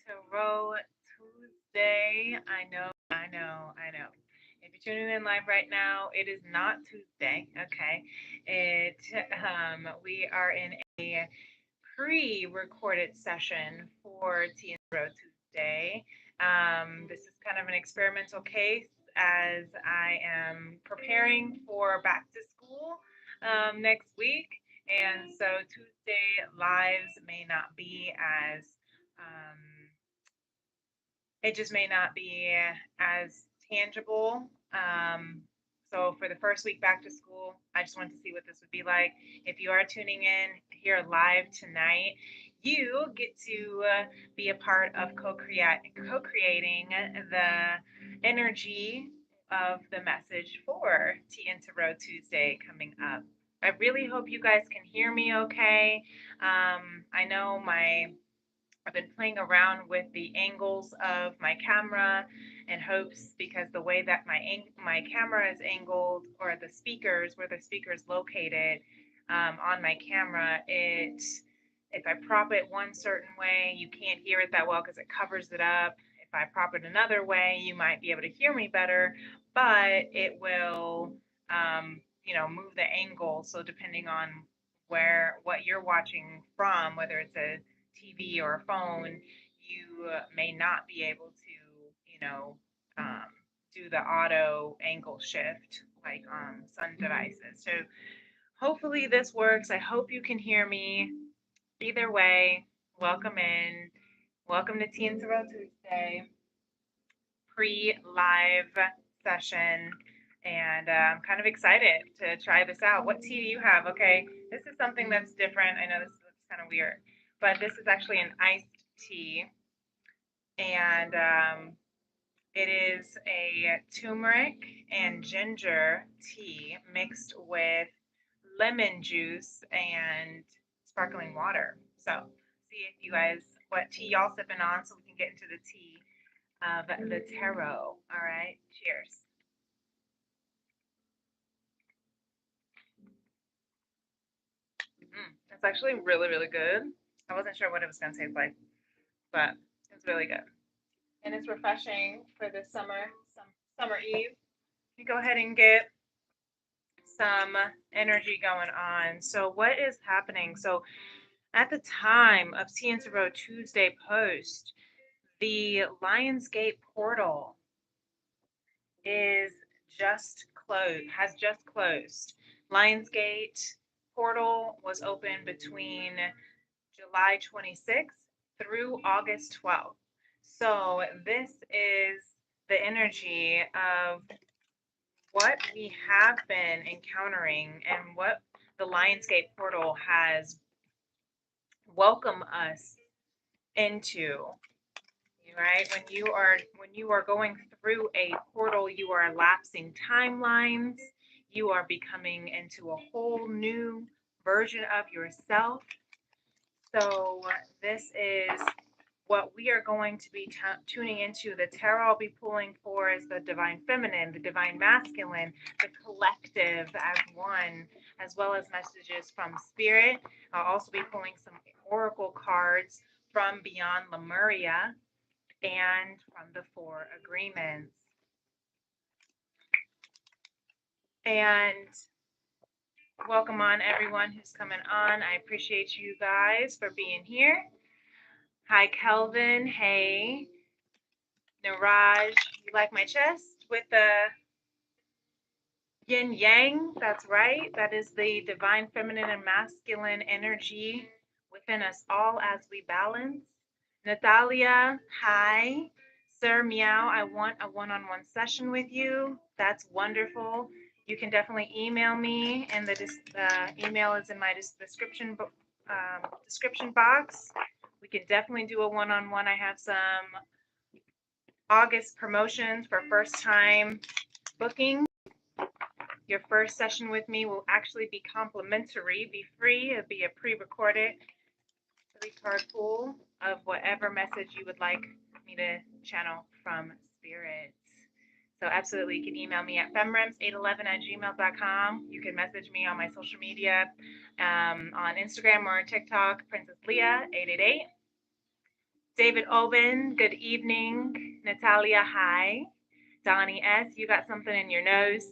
Tarot Tuesday. I know. If you're tuning in live right now, it is not Tuesday. Okay, it we are in a pre-recorded session for Tea and Tarot Tuesday. This is kind of an experimental case as I am preparing for back to school next week, and so Tuesday lives may not be as um, it just may not be as tangible. So for the first week back to school, I just wanted to see what this would be like. If you are tuning in here live tonight, you get to be a part of co-creating the energy of the message for Tea and Tarot Tuesday coming up. I really hope you guys can hear me okay. I know I've been playing around with the angles of my camera in hopes because the way that my camera is angled or the speakers where the speaker is located on my camera, it if I prop it one certain way, you can't hear it that well because it covers it up. If I prop it another way, you might be able to hear me better, but it will move the angle. So depending on where what you're watching from, whether it's a TV or a phone, you may not be able to, um, do the auto angle shift like on some devices. So hopefully this works. I hope you can hear me. Either way, welcome in. Welcome to Tea and Tarot Tuesday pre-live session. And I'm kind of excited to try this out. What tea do you have? Okay, this is something that's different. I know this looks kind of weird, but this is actually an iced tea, and it is a turmeric and ginger tea mixed with lemon juice and sparkling water. So, see if you guys what tea y'all sipping on, so we can get into the tea of the tarot. All right, cheers. It's actually really, really good. I wasn't sure what it was going to taste like, but it's really good. And it's refreshing for this summer eve. You go ahead and get some energy going on. So what is happening? So at the time of Tea and Tarot Tuesday post, the Lionsgate portal is has just closed. Lionsgate portal was open between July 26th through August 12th. So this is the energy of what we have been encountering and what the Lionsgate portal has welcomed us into. Right? When you are going through a portal, you are lapsing timelines. You are becoming into a whole new version of yourself. So this is what we are going to be tuning into. The tarot I'll be pulling for is the divine feminine, the divine masculine, the collective as one, as well as messages from spirit. I'll also be pulling some oracle cards from beyond Lemuria and from the Four Agreements. And welcome on everyone who's coming on. I appreciate you guys for being here. Hi, Kelvin. Hey, Niraj. You like my chest with the yin yang? That's right. That is the divine feminine and masculine energy within us all as we balance. Natalia, hi. Sir Meow, I want a one-on-one session with you. That's wonderful. You can definitely email me, and the email is in my description box. We can definitely do a one-on-one. I have some August promotions for first-time booking. Your first session with me will actually be complimentary, be free. It'll be a pre-recorded 3-card pool of whatever message you would like me to channel from spirit. So absolutely, you can email me at femrems811@gmail.com. You can message me on my social media, on Instagram or TikTok, Princess Leah 888. David Oben, good evening. Natalia, hi. Donnie S., you got something in your nose.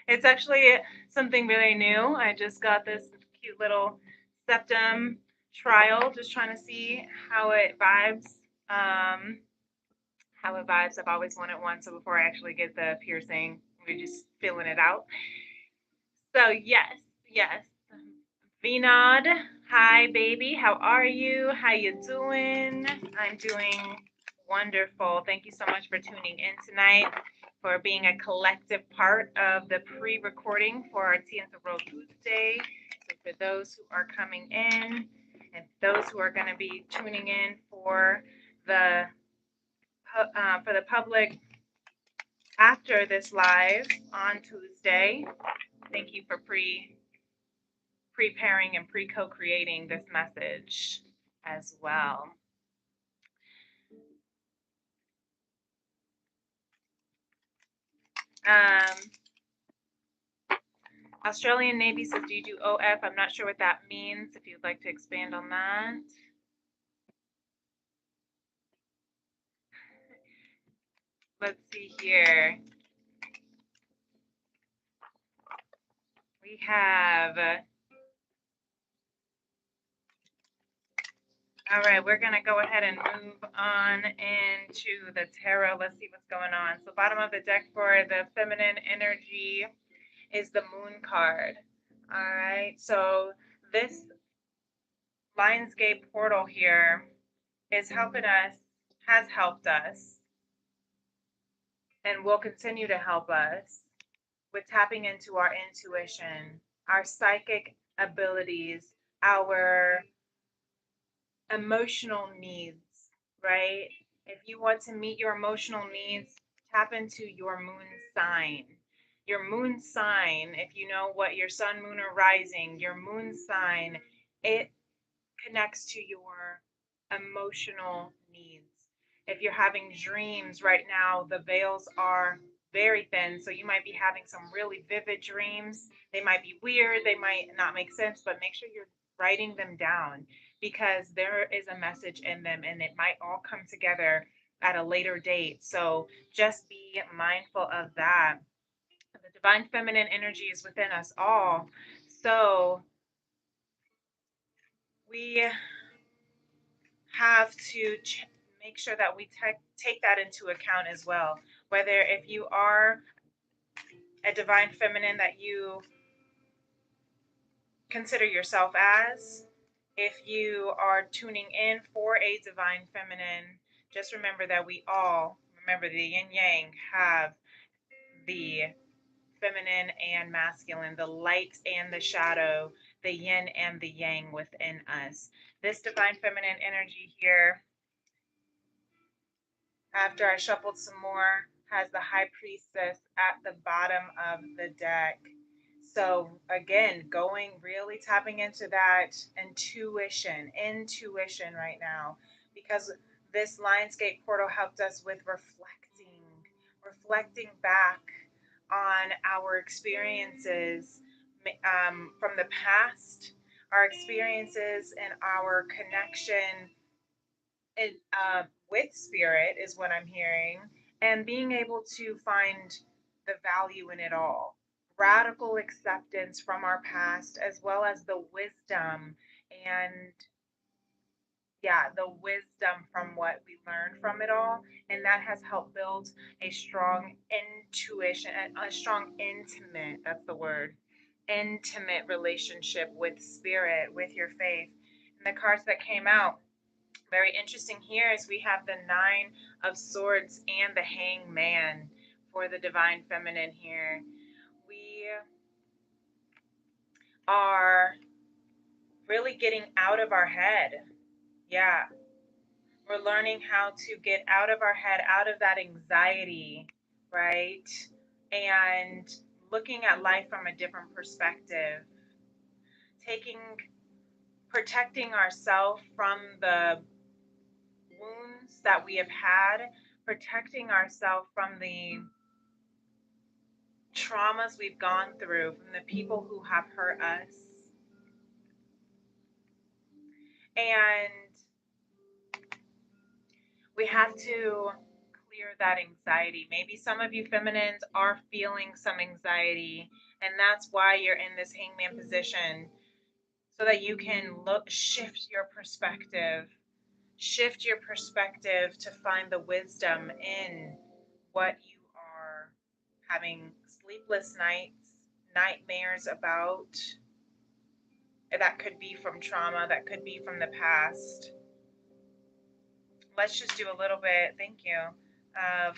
It's actually something really new. I just got this cute little septum trial, just trying to see how it vibes. Um, how it vibes. I've always wanted one, so before I actually get the piercing, we're just feeling it out. So yes, yes. Vinod, hi baby, how are you? How you doing? I'm doing wonderful. Thank you so much for tuning in tonight, for being a collective part of the pre-recording for our Tea and the Road Tuesday. So for those who are coming in and those who are going to be tuning in the for the public after this live on Tuesday, thank you for preparing and pre-co-creating this message as well. Um, Australian Navy says, do you do OF? I'm not sure what that means. If you'd like to expand on that. Let's see here. We have, all right, we're going to go ahead and move on into the tarot. Let's see what's going on. So bottom of the deck for the feminine energy is the moon card. All right, so this Lionsgate portal here is helping us, has helped us, and will continue to help us with tapping into our intuition, our psychic abilities, our emotional needs, right? If you want to meet your emotional needs, tap into your moon sign. Your moon sign, if you know what your sun, moon, or rising, your moon sign, it connects to your emotional needs. If you're having dreams right now, the veils are very thin, so you might be having some really vivid dreams. They might be weird, they might not make sense, but make sure you're writing them down because there is a message in them and it might all come together at a later date. So just be mindful of that. The divine feminine energy is within us all. So we have to make sure that we take that into account as well. Whether if you are a divine feminine that you consider yourself as, if you are tuning in for a divine feminine, just remember that we all, remember the yin yang, have the feminine and masculine, the light and the shadow, the yin and the yang within us. This divine feminine energy here, after I shuffled some more, has the High Priestess at the bottom of the deck. So again, going really tapping into that intuition right now, because this Lionsgate portal helped us with reflecting back on our experiences from the past, our experiences and our connection it, with spirit is what I'm hearing, and being able to find the value in it all. Radical acceptance from our past, as well as the wisdom and yeah, the wisdom from what we learned from it all. And that has helped build a strong intuition, a strong intimate, that's the word, intimate relationship with spirit, with your faith. And the cards that came out, very interesting here is we have the Nine of Swords and the Hangman for the divine feminine here. We are really getting out of our head. Yeah. We're learning how to get out of our head, out of that anxiety, right? And looking at life from a different perspective. Taking, protecting ourselves from the wounds that we have had, protecting ourselves from the traumas we've gone through, from the people who have hurt us. And We have to clear that anxiety. Maybe some of you feminines are feeling some anxiety, and that's why you're in this hangman position so that you can look shift your perspective to find the wisdom in what you are having sleepless nights, nightmares about. That could be from trauma, that could be from the past. Let's just do a little bit, thank you, of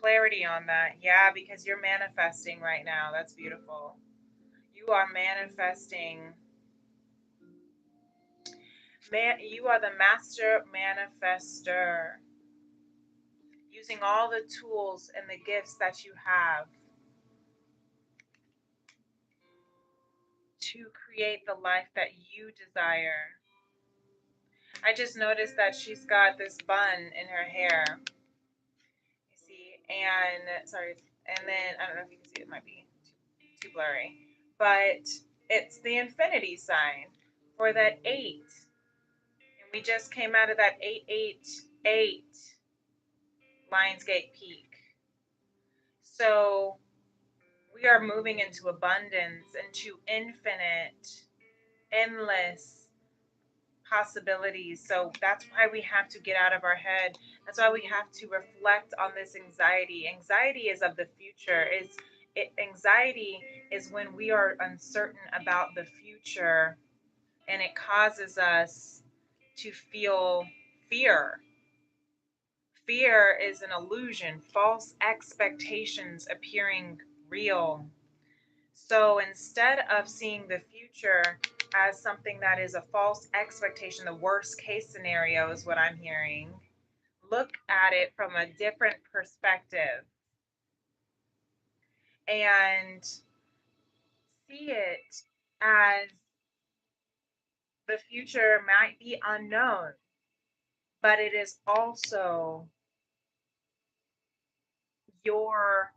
clarity on that. Yeah, because you're manifesting right now. That's beautiful. You are manifesting. You are the master manifester, using all the tools and the gifts that you have to create the life that you desire. I just noticed that she's got this bun in her hair. You see, and sorry, and then I don't know if you can see it, might be too blurry, but it's the infinity sign for that eight. And we just came out of that 888 Lionsgate peak. So we are moving into abundance, into infinite, endless possibilities. So that's why we have to get out of our head. That's why we have to reflect on this anxiety. Anxiety is of the future. Anxiety is when we are uncertain about the future, and it causes us to feel fear. Fear is an illusion, false expectations appearing real. So instead of seeing the future as something that is a false expectation, the worst case scenario is what I'm hearing, look at it from a different perspective and see it as the future might be unknown, but it is also your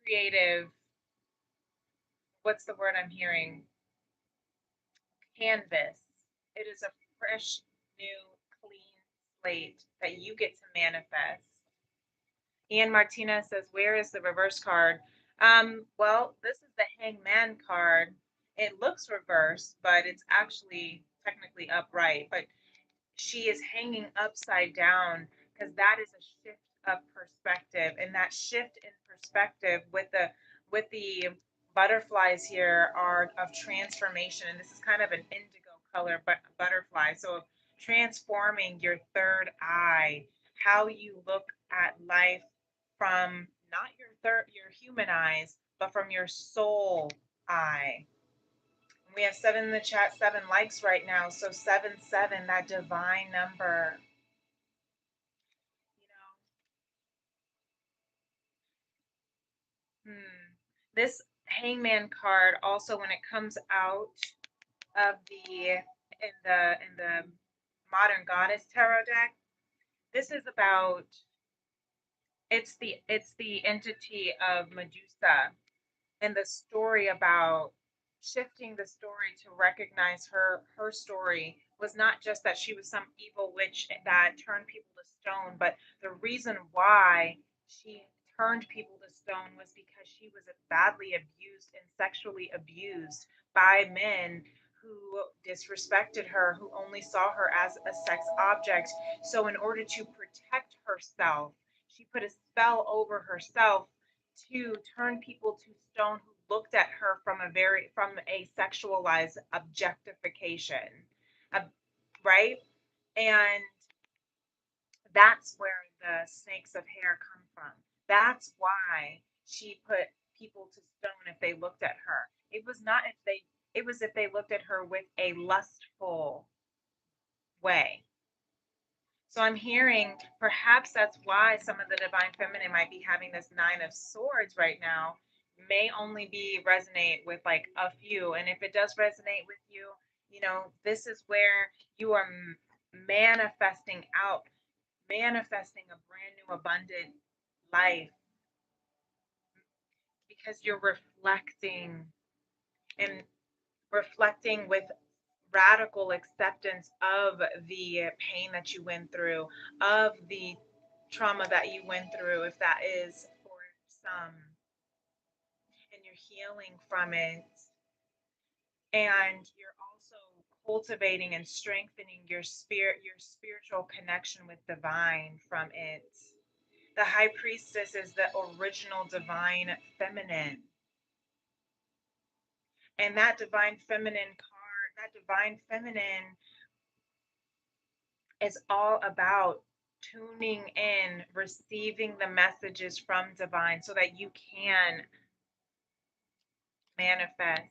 creative, what's the word I'm hearing? Canvas. It is a fresh, new, clean slate that you get to manifest. Ian Martinez says, "Where is the reverse card?" Well, this is the Hangman card. It looks reversed, but it's actually technically upright. But she is hanging upside down because that is a shift of perspective, and that shift in perspective with the butterflies here are of transformation, and this is kind of an indigo color butterfly, so transforming your third eye, how you look at life from not your human eyes, but from your soul eye. We have seven in the chat, 7 likes right now. So 7 7, that divine number. You know, this hangman card also, when it comes out of the modern goddess tarot deck, this is about it's the entity of Medusa, and the story about shifting the story to recognize her story was not just that she was some evil witch that turned people to stone, but the reason why she turned people to stone was because she was badly abused and sexually abused by men who disrespected her, who only saw her as a sex object. So in order to protect herself, she put a spell over herself to turn people to stone who looked at her from a sexualized objectification, uh, right? And that's where the snakes of hair come from. That's why she put people to stone if they looked at her. It was not if they it was if they looked at her with a lustful way. So I'm hearing perhaps that's why some of the divine feminine might be having this 9 of swords right now. May only be resonate with like a few. And if it does resonate with you, this is where you are manifesting out, manifesting a brand new abundant life because you're reflecting and reflecting with radical acceptance of the pain that you went through, of the trauma that you went through, if that is for some, and you're healing from it. And you're also cultivating and strengthening your spirit, your spiritual connection with divine from it. The high priestess is the original divine feminine. And that divine feminine card, that divine feminine is all about tuning in, receiving the messages from divine so that you can manifest,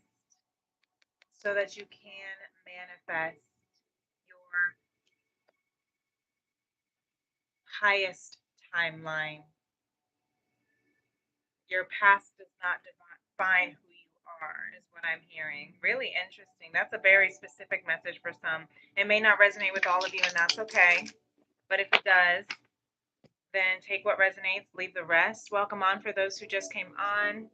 so that you can manifest your highest timeline. Your past does not define who you are, is what I'm hearing. Really interesting. That's a very specific message for some. It may not resonate with all of you, and that's okay. But if it does, then take what resonates, leave the rest. Welcome on for those who just came on.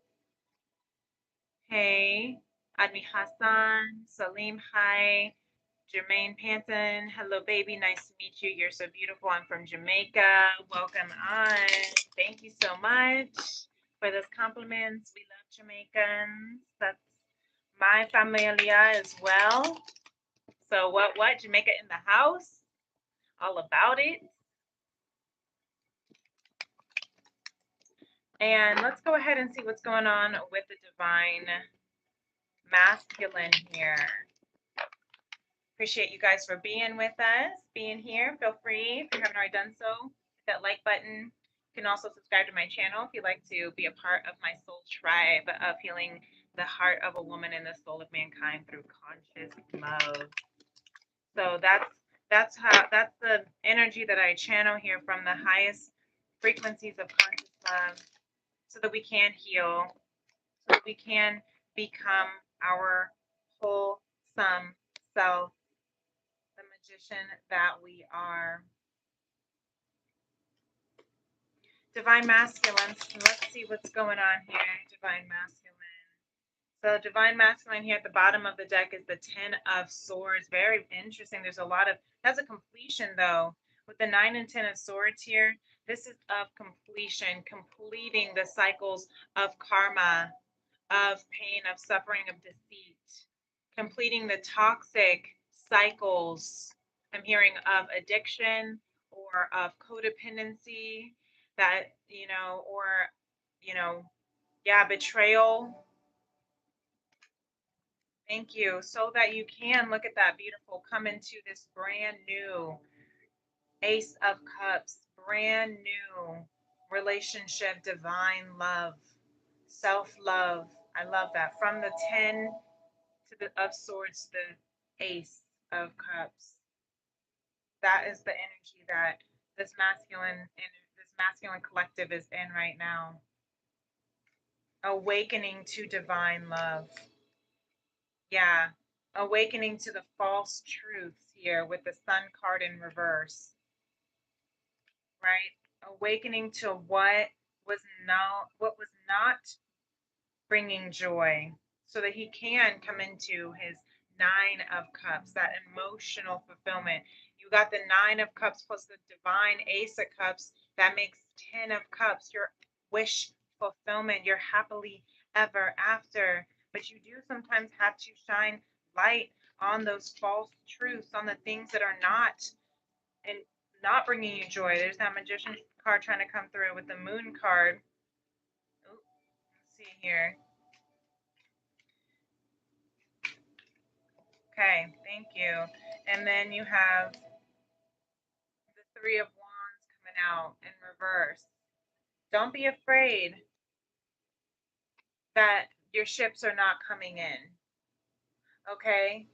Hey, Admi Hassan, Salim, hi. Jermaine Panton, hello, baby. Nice to meet you. You're so beautiful. I'm from Jamaica. Welcome on. Thank you so much for those compliments. We love Jamaicans. That's my familia as well. So, what? Jamaica in the house? All about it. And let's go ahead and see what's going on with the divine masculine here. Appreciate you guys for being with us, being here. Feel free, if you haven't already done so, hit that like button. You can also subscribe to my channel if you'd like to be a part of my soul tribe of healing the heart of a woman and the soul of mankind through conscious love. So that's the energy that I channel here from the highest frequencies of conscious love, so that we can heal, so that we can become our wholesome self, the magician that we are. Divine masculine. So let's see what's going on here. Divine masculine. So divine masculine here at the bottom of the deck is the Ten of Swords. Very interesting. There's a lot of, that's a completion though. With the 9 and 10 of Swords here, this is of completion, completing the cycles of karma, of pain, of suffering, of deceit, completing the toxic cycles. I'm hearing of addiction or of codependency, that, or, you know, yeah, betrayal. Thank you. So that you can look at that beautiful, come into this brand new Ace of Cups, brand new relationship, divine love, self love. I love that. From the 10 to the of Swords, the Ace of Cups. That is the energy that this masculine collective is in right now. Awakening to divine love. Yeah, awakening to the false truths here with the Sun card in reverse, right? Awakening to what was not bringing joy, so that he can come into his 9 of Cups, that emotional fulfillment. You got the 9 of Cups plus the divine Ace of Cups, that makes 10 of Cups, your wish fulfillment, your happily ever after. But you do sometimes have to shine light on those false truths, on the things that are not and not bringing you joy. There's that Magician card trying to come through with the Moon card. Ooh, let's see here. Okay, thank you. And then you have the Three of Wands coming out in reverse. Don't be afraid that your ships are not coming in. Okay?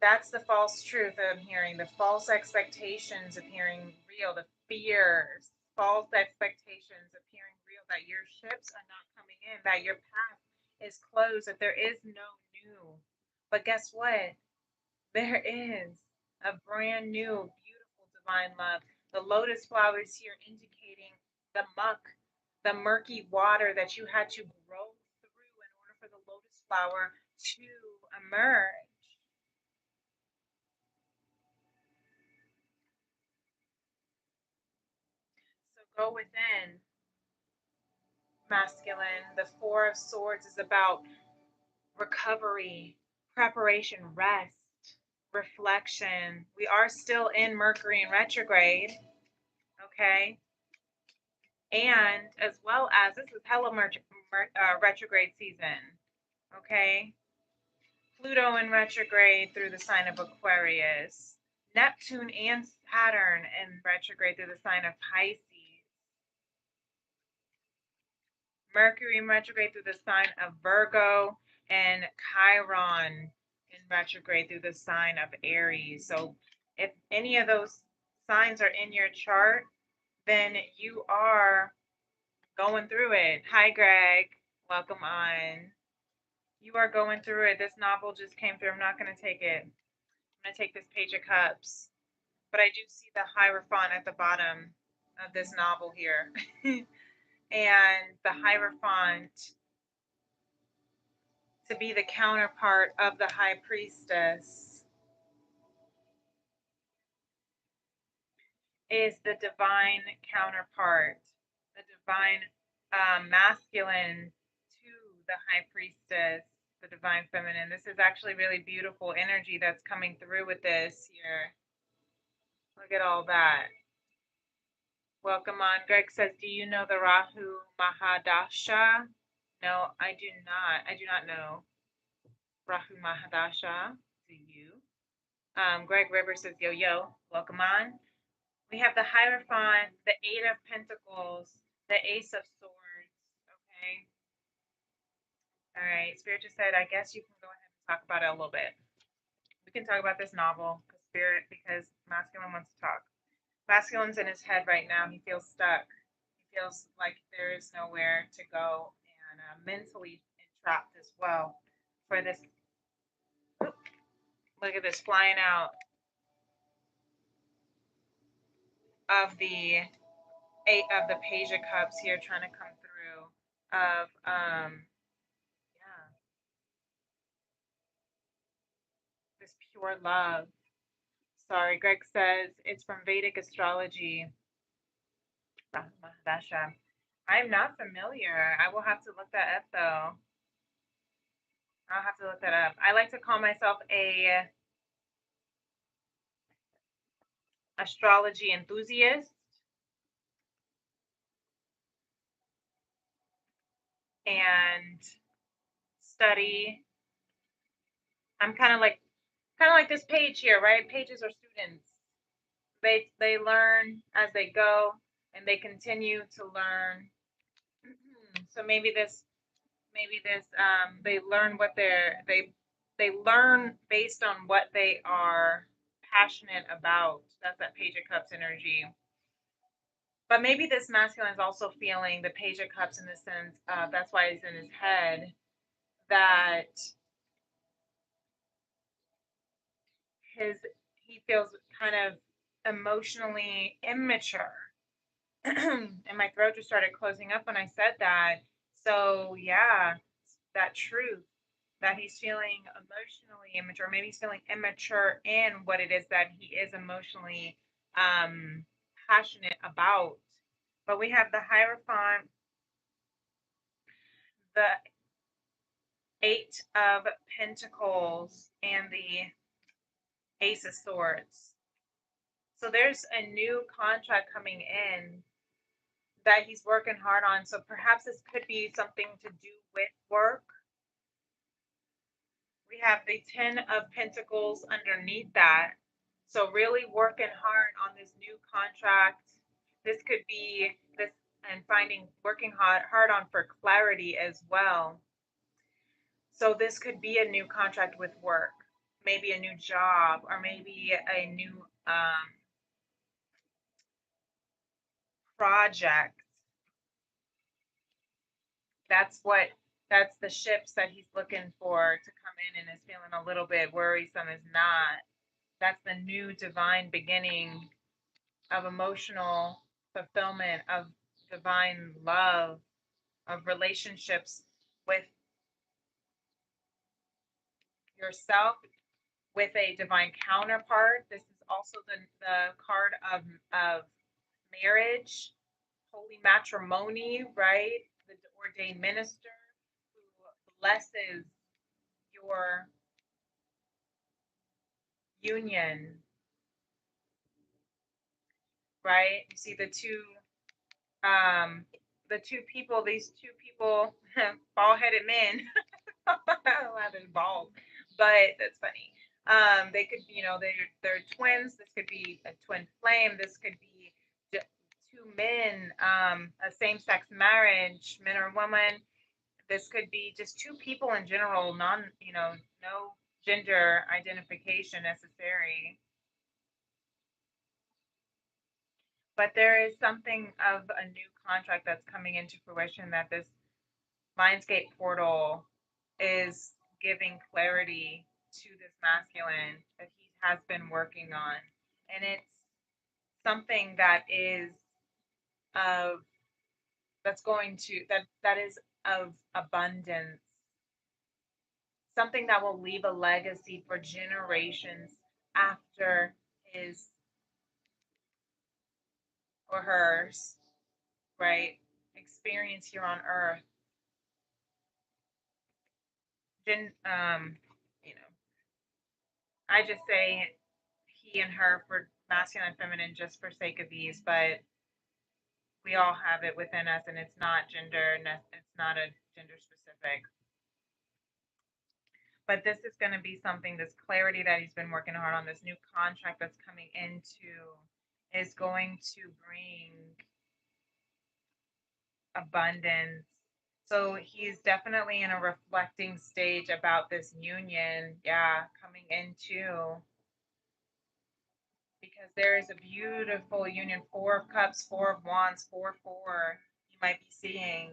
That's the false truth I'm hearing. The false expectations appearing real. The fears, false expectations appearing real, that your ships are not coming in, that your path is closed, that there is no new. But guess what? There is a brand new, beautiful divine love. The lotus flowers here indicating the muck, the murky water that you had to grow through in order for the lotus flower to emerge. go within, masculine. The Four of Swords is about recovery, preparation, rest, reflection. We are still in Mercury in retrograde, okay? And as well as this is hella retrograde season, okay? Pluto in retrograde through the sign of Aquarius, Neptune and Saturn in retrograde through the sign of Pisces, Mercury in retrograde through the sign of Virgo, and Chiron in retrograde through the sign of Aries. So if any of those signs are in your chart, then you are going through it. Hi, Greg. Welcome on. You are going through it. This novel just came through. I'm not going to take it. I'm going to take this Page of Cups. But I do see the Hierophant at the bottom of this novel here. And the Hierophant to be the counterpart of the High Priestess is the divine counterpart, the divine masculine to the High Priestess, the divine feminine. This is actually really beautiful energy that's coming through with this here. Look at all that. Welcome on. Greg says, do you know the Rahu Mahadasha? No, I do not. I do not know Rahu Mahadasha. Do you? Greg Rivers says, yo, yo, welcome on. We have the Hierophant, the Eight of Pentacles, the Ace of Swords. Okay. All right. Spirit just said, I guess you can go ahead and talk about it a little bit. We can talk about this novel, Spirit, because masculine wants to talk. Masculine's in his head right now. He feels stuck. He feels like there is nowhere to go, and mentally entrapped as well for this. Look at this flying out of the Eight of the Page of Cups here, trying to come through of yeah, this pure love. Sorry, Greg says it's from Vedic astrology. Mahadasha. I'm not familiar. I will have to look that up though. I'll have to look that up. I like to call myself a astrology enthusiast, and study. I'm kind of like this page here, right? Pages are students. They learn as they go, and they continue to learn. So maybe this they learn what they learn based on what they are passionate about. That's that Page of Cups energy. But maybe this masculine is also feeling the Page of Cups in the sense that's why it's in his head, that he feels kind of emotionally immature. And my throat just started closing up when I said that. So yeah, that truth that he's feeling emotionally immature. Maybe he's feeling immature in what it is that he is emotionally passionate about. But we have the Hierophant, the Eight of Pentacles, and the Ace of Swords. So there's a new contract coming in that he's working hard on. So perhaps this could be something to do with work. We have the Ten of Pentacles underneath that. So really working hard on this new contract. This could be this, and working hard on for clarity as well. So this could be a new contract with work, maybe a new job, or maybe a new project. That's the ships that he's looking for to come in, and is feeling a little bit worrisome is not. That's the new divine beginning of emotional fulfillment, of divine love, of relationships with yourself, with a divine counterpart. This is also the card of marriage, holy matrimony, right? The ordained minister who blesses your union, right? You see um, the two people, these two people, bald headed men, rather than bald, but that's funny. They could, they're twins. This could be a twin flame. This could be two men, a same sex marriage, men or woman. This could be just two people in general, no gender identification necessary. But there is something of a new contract that's coming into fruition that this Lionsgate portal is giving clarity to this masculine that he has been working on. And it's something that is of that's going to that is of abundance, something that will leave a legacy for generations after his or hers, right, experience here on earth. Gen, you know, I just say he and her for masculine and feminine just for sake of ease, but we all have it within us and it's not it's not a gender specific. But this is going to be something, this clarity that he's been working hard on, this new contract that's coming into is going to bring abundance. So he's definitely in a reflecting stage about this union, yeah, coming into, because there is a beautiful union, four of cups, four of wands, 4 4 you might be seeing,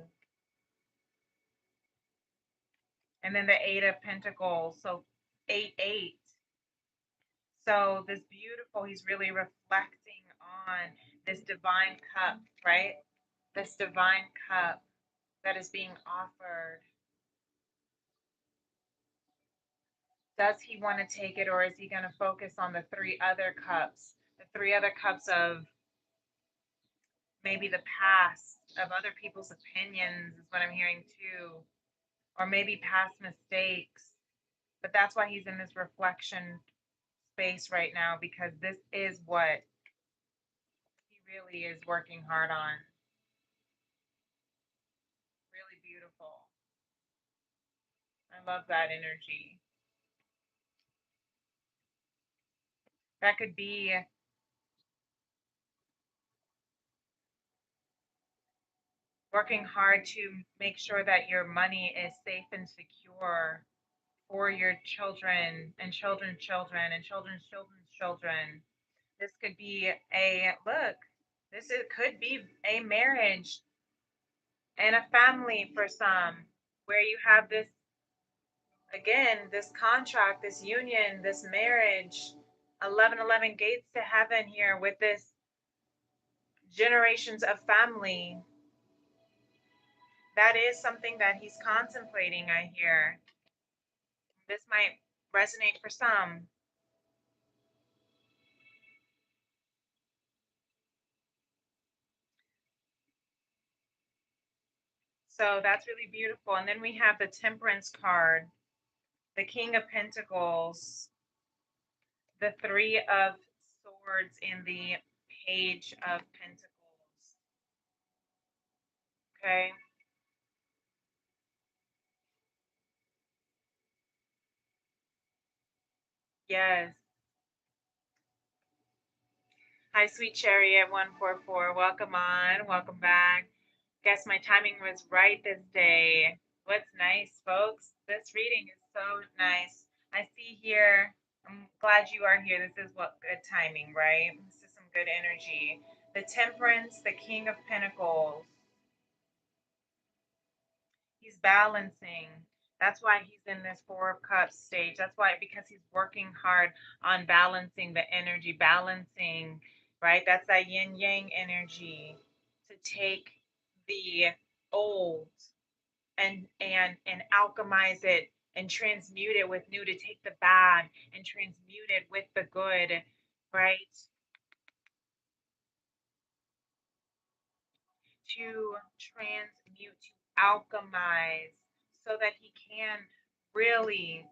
and then the 8 of pentacles, so 8 8. So this beautiful, he's really reflecting on this divine cup, right? This divine cup that is being offered. Does he want to take it, or is he going to focus on the three other cups? The three other cups of maybe the past, of other people's opinions, is what I'm hearing too, or maybe past mistakes. But that's why he's in this reflection space right now, because this is what he really is working hard on. Really beautiful. I love that energy. That could be working hard to make sure that your money is safe and secure for your children and children's children and children's children's children. This could be a look. Could be a marriage and a family for some, where you have this, again, this contract, this union, this marriage, 1111 gates to heaven here with this generations of family. That is something that he's contemplating, I hear. This might resonate for some. So that's really beautiful. And then we have the Temperance card, the King of Pentacles, the Three of Swords, and the Page of Pentacles. Okay. Yes. Hi, Sweet Chariot 144. Welcome on. Welcome back. Guess my timing was right this day. What's nice, folks? This reading is so nice. I see here, I'm glad you are here. This is what good timing, right? This is some good energy. The Temperance, the King of Pentacles. He's balancing. That's why he's in this Four of Cups stage. That's why, because he's working hard on balancing the energy, balancing, right? That's that yin yang energy to take the old and alchemize it and transmute it with new, to take the bad and transmute it with the good, right? to transmute, to alchemize, so that he can really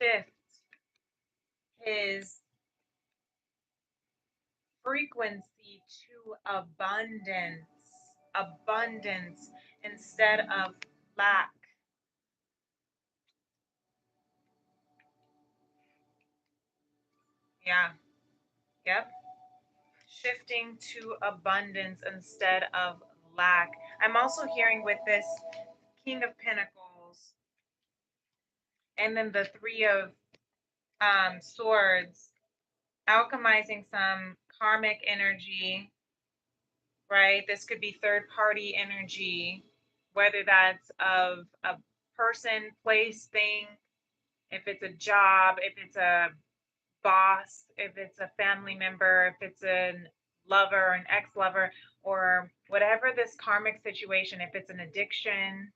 shift his frequency to abundance instead of lack. Yeah, yep. Shifting to abundance instead of lack. I'm also hearing with this King of Pentacles and then the Three of Swords, alchemizing some karmic energy, right? This could be third party energy, whether that's of a person, place, thing, if it's a job, if it's a boss, if it's a family member, if it's a lover, an ex lover, or whatever this karmic situation, if it's an addiction,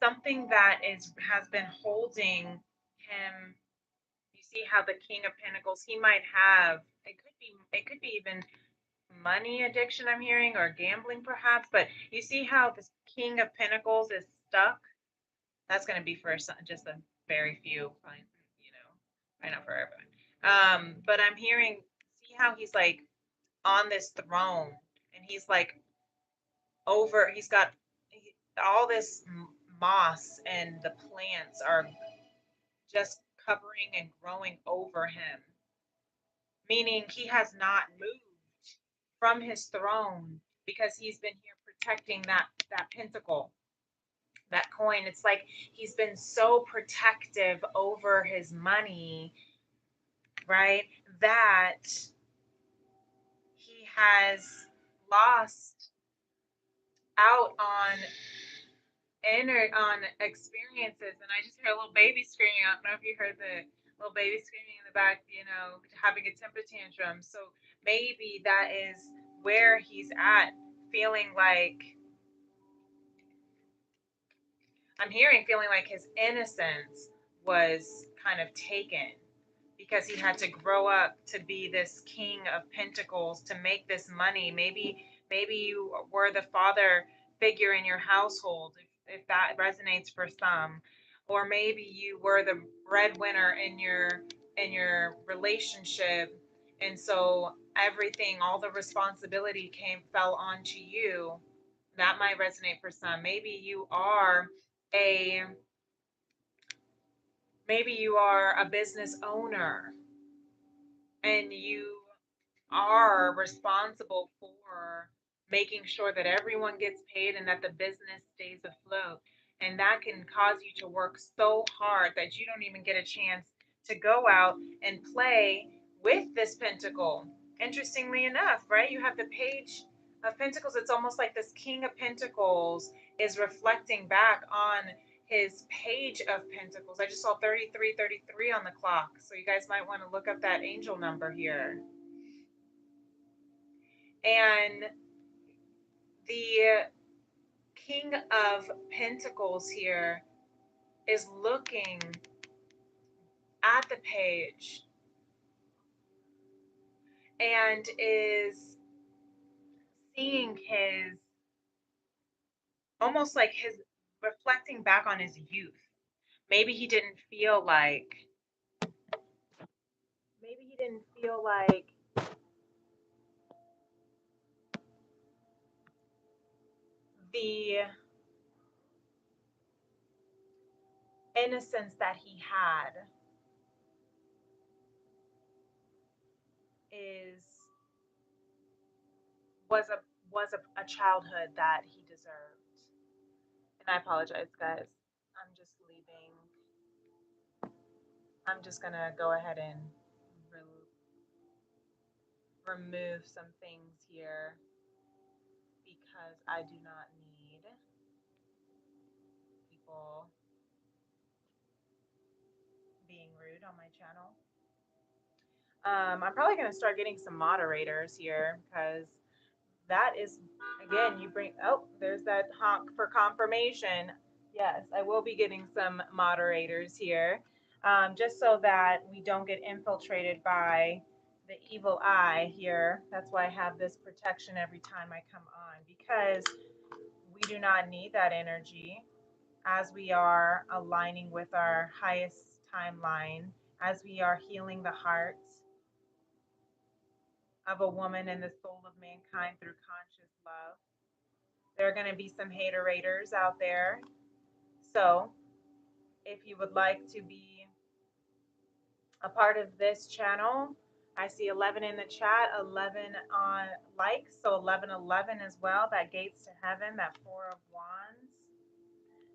something that is has been holding him. You see how the King of Pentacles, he might have, it could be even money addiction I'm hearing, or gambling perhaps, but you see how this King of Pentacles is stuck. That's going to be for just a very few, fine, you know, I know for everyone. But I'm hearing, see how he's like on this throne, and he's like over, he's got all this moss, and the plants are just covering and growing over him, meaning he has not moved from his throne because he's been here protecting that pentacle, that coin. It's like he's been so protective over his money, right? That he has lost out on on experiences. And I just heard a little baby screaming. I don't know if you heard the little baby screaming in the back, having a temper tantrum. So maybe that is where he's at, feeling like, I'm hearing, feeling like his innocence was kind of taken because he had to grow up to be this King of Pentacles, to make this money. Maybe you were the father figure in your household, if that resonates for some, or maybe you were the breadwinner in your relationship, and so everything, all the responsibility fell onto you. That might resonate for some. A maybe you are a business owner, and you are responsible for making sure that everyone gets paid and that the business stays afloat. And that can cause you to work so hard that you don't even get a chance to go out and play with this pentacle. Interestingly enough, right? You have the Page of Pentacles. It's almost like this King of Pentacles is reflecting back on his Page of Pentacles. I just saw 3333 on the clock. So you guys might want to look up that angel number here. And the King of Pentacles here is looking at the page and is seeing his, almost like his, reflecting back on his youth. Maybe he didn't feel like, maybe he didn't feel like the innocence that he had is was a childhood that he deserved. And I apologize, guys. I'm just leaving. I'm just gonna go ahead and remove some things here because I do not need people being rude on my channel. I'm probably gonna start getting some moderators here because that is, again, you bring, oh, there's that honk for confirmation. Yes, I will be getting some moderators here, just so that we don't get infiltrated by the evil eye here. That's why I have this protection every time I come on, because we do not need that energy as we are aligning with our highest timeline, as we are healing the heart of a woman and the soul of mankind through conscious love. There are going to be some haterators out there. So, if you would like to be a part of this channel, I see 11 in the chat, 11 on likes, so 1111 as well. That gates to heaven, that Four of Wands.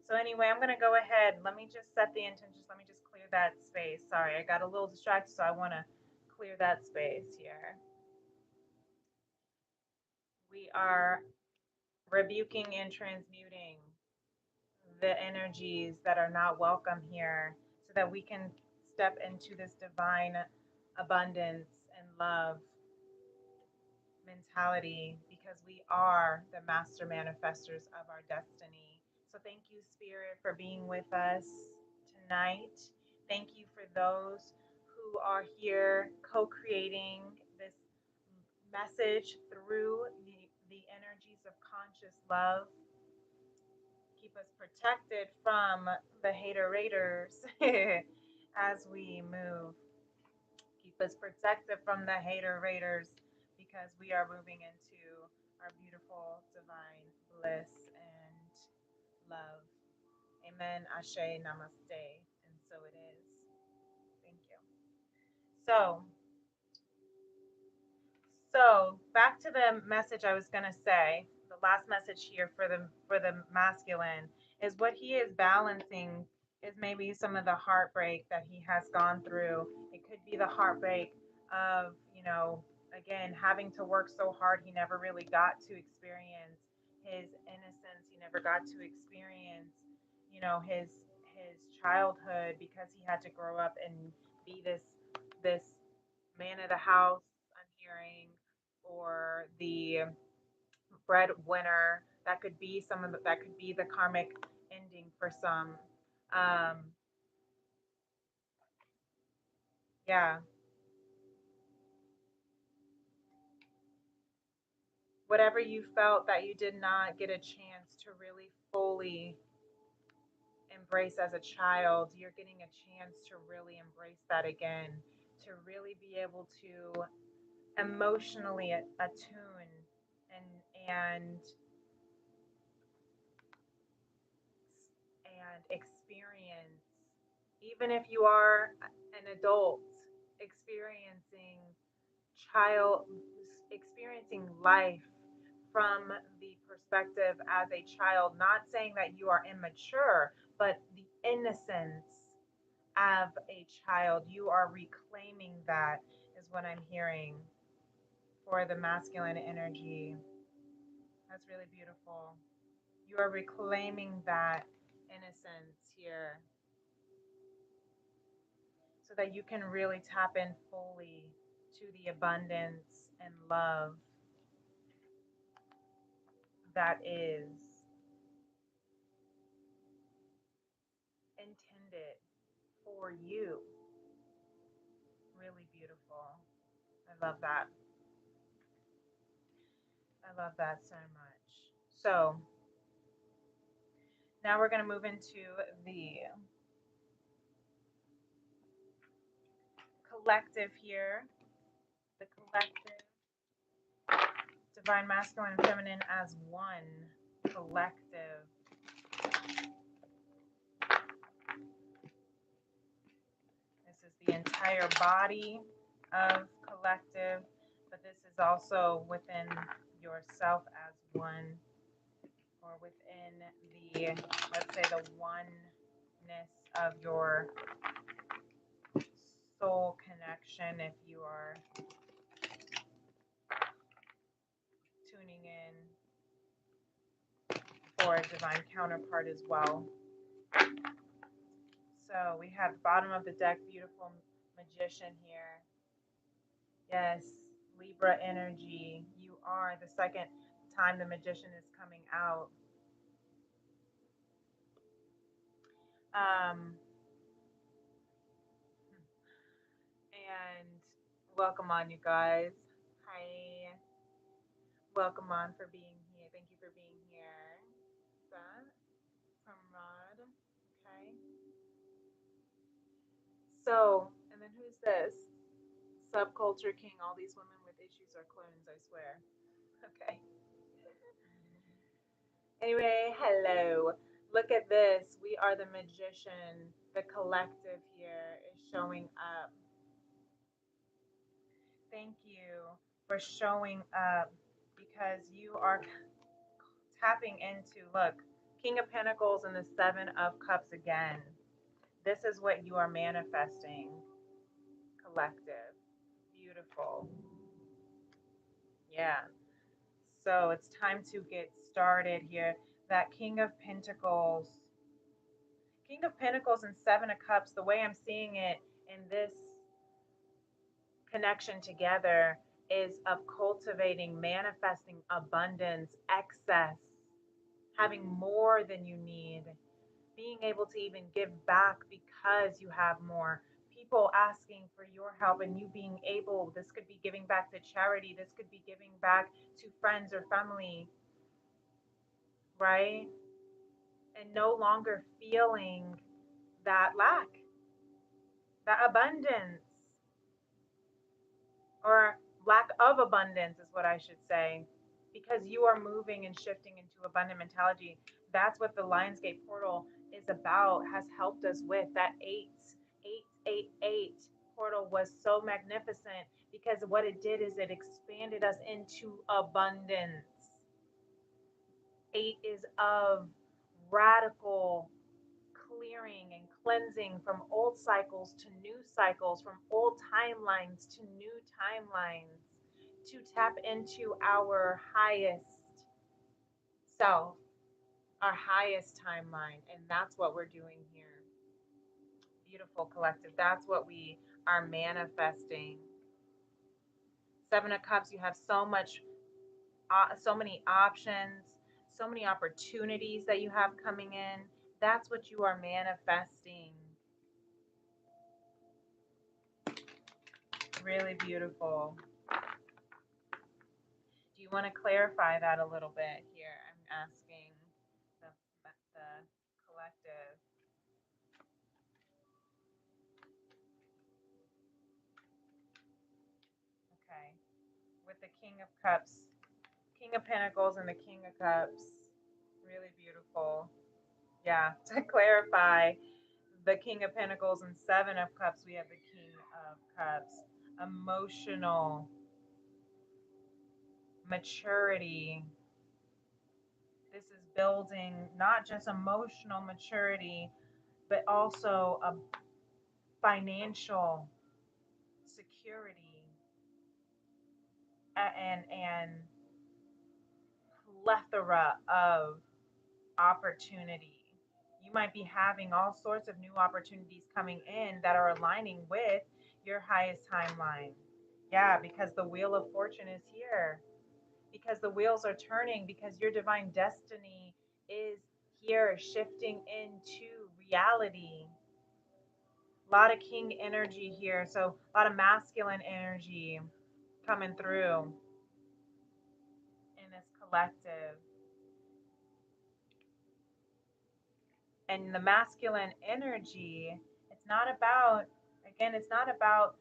So anyway, I'm going to go ahead. Let me just set the intentions. Let me just clear that space. Sorry, I got a little distracted, so I want to clear that space here. We are rebuking and transmuting the energies that are not welcome here so that we can step into this divine abundance and love mentality, because we are the master manifestors of our destiny. So thank you, Spirit, for being with us tonight. Thank you for those who are here co-creating this message through the energies of conscious love. Keep us protected from the hater-raters as we move. Keep us protected from the hater-raters, because we are moving into our beautiful divine bliss and love. Amen. Ashe. Namaste. And so it is. Thank you. So, back to the message I was going to say. The last message here for the masculine is what he is balancing is maybe some of the heartbreak that he has gone through. It could be the heartbreak of, again, having to work so hard he never really got to experience his innocence. He never got to experience, his childhood, because he had to grow up and be this man of the house, I'm hearing, or the breadwinner. That could be that could be the karmic ending for some. Um, yeah, whatever you felt that you did not get a chance to really fully embrace as a child, you're getting a chance to really embrace that again, to really be able to emotionally attune and and experience, even if you are an adult, experiencing child, experiencing life from the perspective as a child, not saying that you are immature, but the innocence of a child, you are reclaiming that, is what I'm hearing for the masculine energy. That's really beautiful. You are reclaiming that innocence here so that you can really tap in fully to the abundance and love that is intended for you. Really beautiful. I love that. I love that so much. So now we're going to move into the collective here. The collective, divine masculine and feminine as one collective. This is the entire body of collective, but this is also within yourself as one, or within the, let's say, the oneness of your soul connection, if you are tuning in for a divine counterpart as well. So we have the bottom of the deck, beautiful magician here. Yes, Libra energy. You are the second time the magician is coming out. Um, and Welcome on, you guys. Hi. Welcome on for being here. Thank you for being here. That from Rod. Okay. So, and then who's this? Subculture King. All these women with issues are clones, I swear. Okay. Anyway, hello. Look at this. We are the magician. The collective here is showing up. Thank you for showing up because you are tapping into, look, King of Pentacles and the Seven of Cups again. This is what you are manifesting, collective. Beautiful. Yeah. So it's time to get started here. That King of Pentacles and Seven of Cups, the way I'm seeing it in this connection together is of cultivating, manifesting abundance, excess, having more than you need, being able to even give back because you have more. People asking for your help and you being able, this could be giving back to charity, this could be giving back to friends or family, right? And no longer feeling that lack, that abundance, or lack of abundance is what I should say, because you are moving and shifting into abundant mentality. That's what the Lionsgate portal is about, has helped us with. That 888 portal was so magnificent because what it did is it expanded us into abundance. 8 is of radical clearing and cleansing from old cycles to new cycles, from old timelines to new timelines, to tap into our highest self, our highest timeline. And that's what we're doing here. Beautiful collective. That's what we are manifesting. Seven of Cups, you have so many options, so many opportunities that you have coming in. That's what you are manifesting. Really beautiful. Do you want to clarify that a little bit here? I'm asking the collective. Okay. With the King of Cups, King of Pentacles, and the King of Cups. Really beautiful. Yeah. To clarify, the King of Pentacles and Seven of Cups, we have the King of Cups. Emotional maturity. This is building not just emotional maturity, but also a financial security and plethora of opportunity. You might be having all sorts of new opportunities coming in that are aligning with your highest timeline. Yeah, because the wheel of fortune is here, because the wheels are turning, because your divine destiny is here shifting into reality. A lot of king energy here, so a lot of masculine energy coming through in this collective. And the masculine energy, it's not about, again, it's not about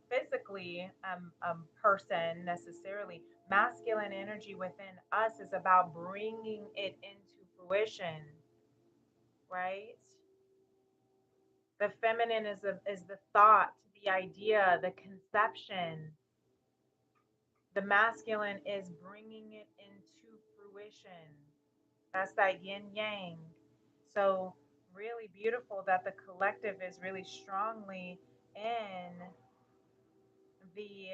physically a person necessarily. Masculine energy within us is about bringing it into fruition, right? The feminine is the thought, the idea, the conception. The masculine is bringing it into fruition. That's that yin yang. So, really beautiful that the collective is really strongly in the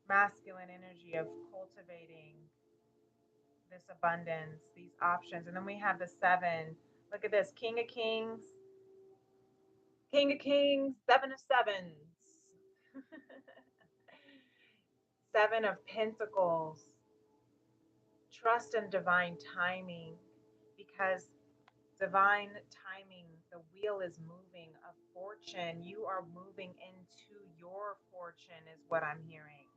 masculine energy of cultivating this abundance, these options. And then we have the seven. Look at this, King of Kings, Seven of Sevens, Seven of Pentacles. Trust in divine timing, because divine timing, The wheel is moving of fortune. You are moving into your fortune, is what I'm hearing.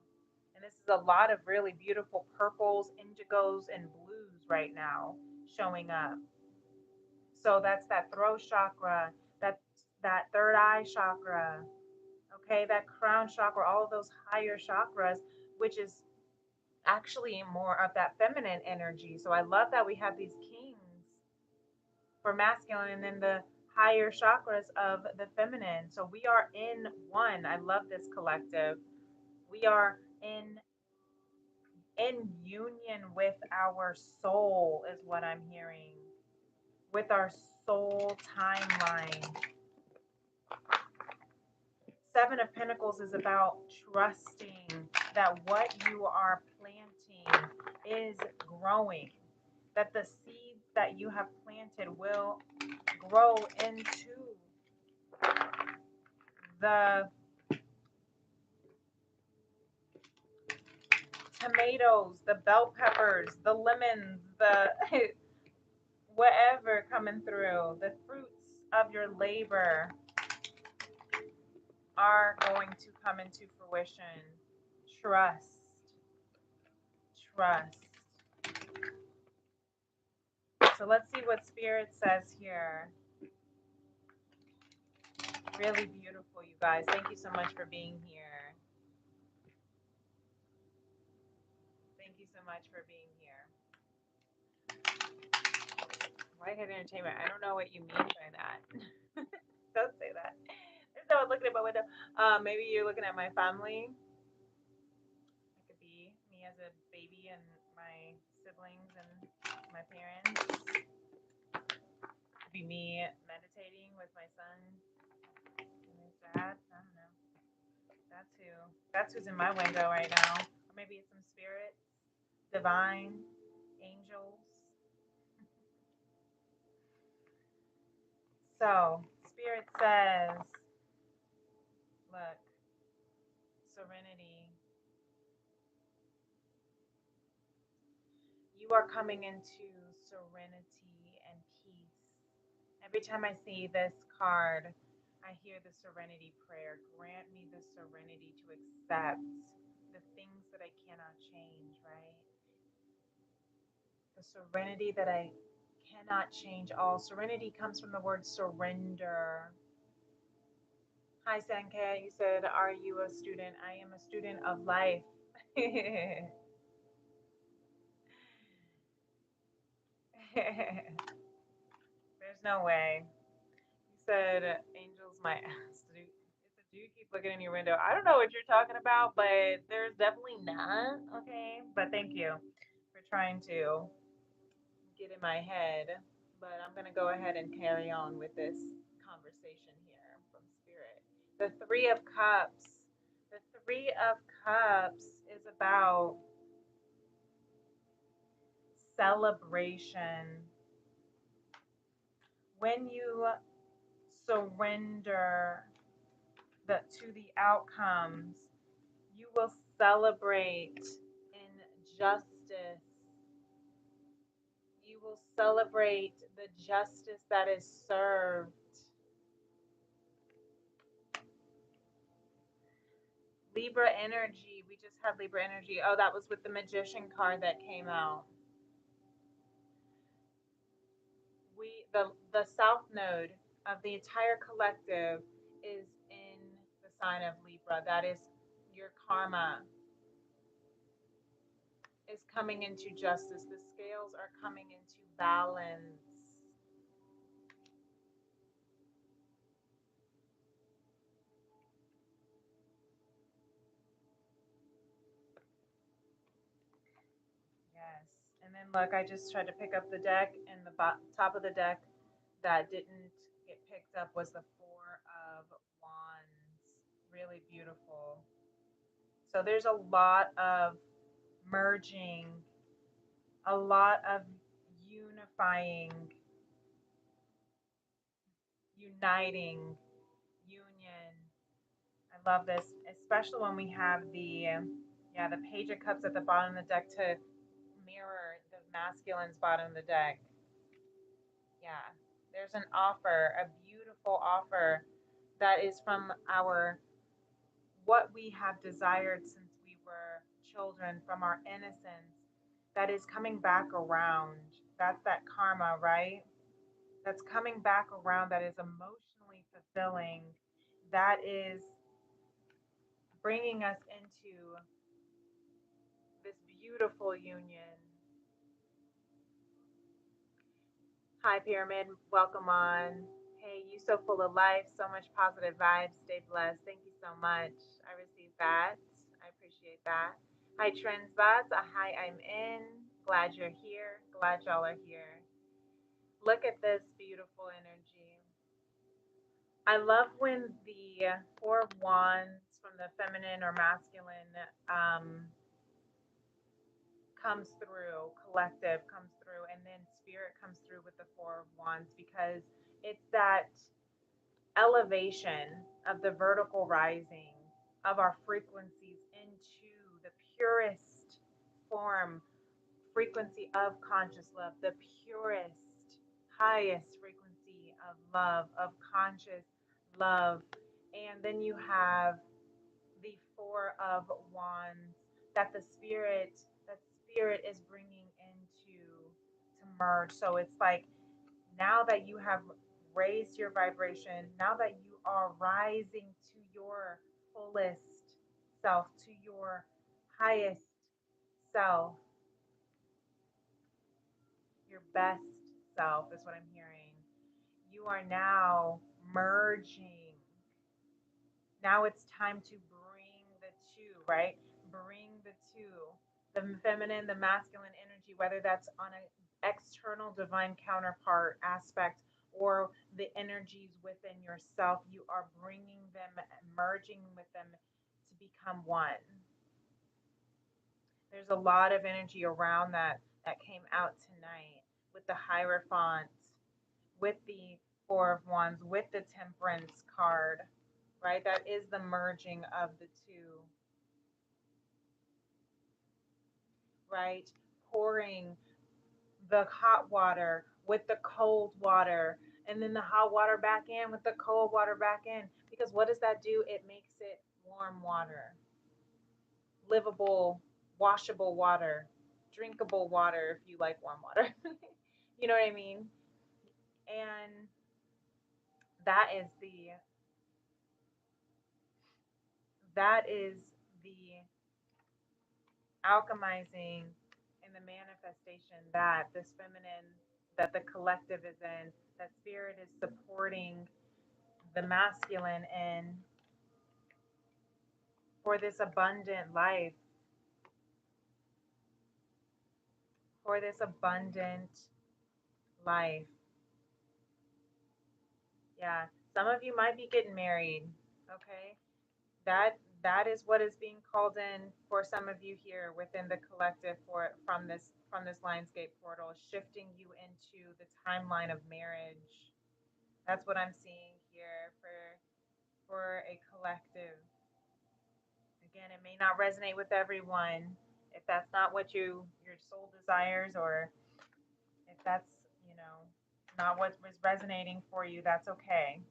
And this is a lot of really beautiful purples, indigos, and blues right now showing up. So that's that throat chakra, that that third eye chakra, okay, that crown chakra, all of those higher chakras, which is actually more of that feminine energy. So I love that we have these kings for masculine and then the higher chakras of the feminine. So we are in one. I love this collective. We are in union with our soul is what I'm hearing. With our soul timeline. Seven of Pentacles is about trusting that what you are planting is growing, that the seeds that you have planted will grow into the tomatoes, the bell peppers, the lemons, the whatever coming through, the fruits of your labor are going to come into fruition. Trust, trust. So let's see what Spirit says here. Really beautiful, you guys. Thank you so much for being here. Thank you so much for being here. Whitehead Entertainment. I don't know what you mean by that. Don't say that. There's no one looking at my window. Maybe you're looking at my family. It could be me as a baby and my siblings and my parents. It could be me meditating with my son and his dad. I don't know. That's who. That's who's in my window right now. Or maybe it's some spirits, divine, angels. So, Spirit says, look, serenity. You are coming into serenity and peace. Every time I see this card, I hear the serenity prayer. Grant me the serenity to accept the things that I cannot change, right? The serenity that I cannot change all. Serenity comes from the word surrender. Hi, Sanke. You said, are you a student? I am a student of life. There's no way. You said, angels, my ass. Do you keep looking in your window? I don't know what you're talking about, but there's definitely not. Okay. But thank you for trying to get in my head. But I'm going to go ahead and carry on with this conversation here from Spirit. The Three of Cups. The Three of Cups is about celebration. When you surrender to the outcomes, you will celebrate in justice. You will celebrate the justice that is served. Libra energy. We just had Libra energy. Oh, that was with the Magician card that came out. The South Node of the entire collective is in the sign of Libra. That is your karma is coming into justice. The scales are coming into balance. Yes. And then look, I just tried to pick up the deck, and the top of the deck that didn't get picked up was the Four of Wands. Really beautiful. So there's a lot of merging, a lot of unifying, uniting, union. I love this, especially when we have the Page of Cups at the bottom of the deck to mirror the masculine's bottom of the deck. Yeah, There's an offer, a beautiful offer that is from our what we have desired since we were children, from our innocence, that is coming back around. That's that karma, right? That's coming back around, that is emotionally fulfilling, that is bringing us into this beautiful union. Hi, Pyramid. Welcome on. Hey, you so full of life, so much positive vibes. Stay blessed. Thank you so much. I received that. I appreciate that. Hi, Trendsbots. Hi, I'm in. Glad you're here. Glad y'all are here. Look at this beautiful energy. I love when the Four of Wands from the feminine or masculine comes through, collective comes through, and then spirit comes through with the Four of Wands, because it's that elevation of the vertical rising of our frequencies into the purest form, frequency of conscious love, the purest, highest frequency of love, of conscious love. And then you have the Four of Wands, that the spirit, that spirit is bringing into to merge. So it's like, now that you have raised your vibration, now that you are rising to your fullest self, to your highest self, your best self is what I'm hearing. You are now merging. Now it's time to bring the two, right? Bring the two, the feminine, the masculine energy, whether that's on an external divine counterpart aspect or the energies within yourself. You are bringing them, merging with them to become one. There's a lot of energy around that came out tonight with the Hierophant, with the Four of Wands, with the Temperance card, right? That is the merging of the two, right? Pouring the hot water with the cold water, and then the hot water back in with the cold water back in. Because what does that do? It makes it warm water, livable, washable water, drinkable water if you like warm water. You know what I mean? And that is the that is the alchemizing and the manifestation that this feminine, that the collective is in, that spirit is supporting the masculine in, for this abundant life, for this abundant life. Yeah, some of you might be getting married, okay? That is what is being called in for some of you here within the collective, for from this Lionsgate portal, shifting you into the timeline of marriage. That's what I'm seeing here for a collective. Again, it may not resonate with everyone. If that's not what your soul desires, or if that's, you know, not what was resonating for you, that's okay.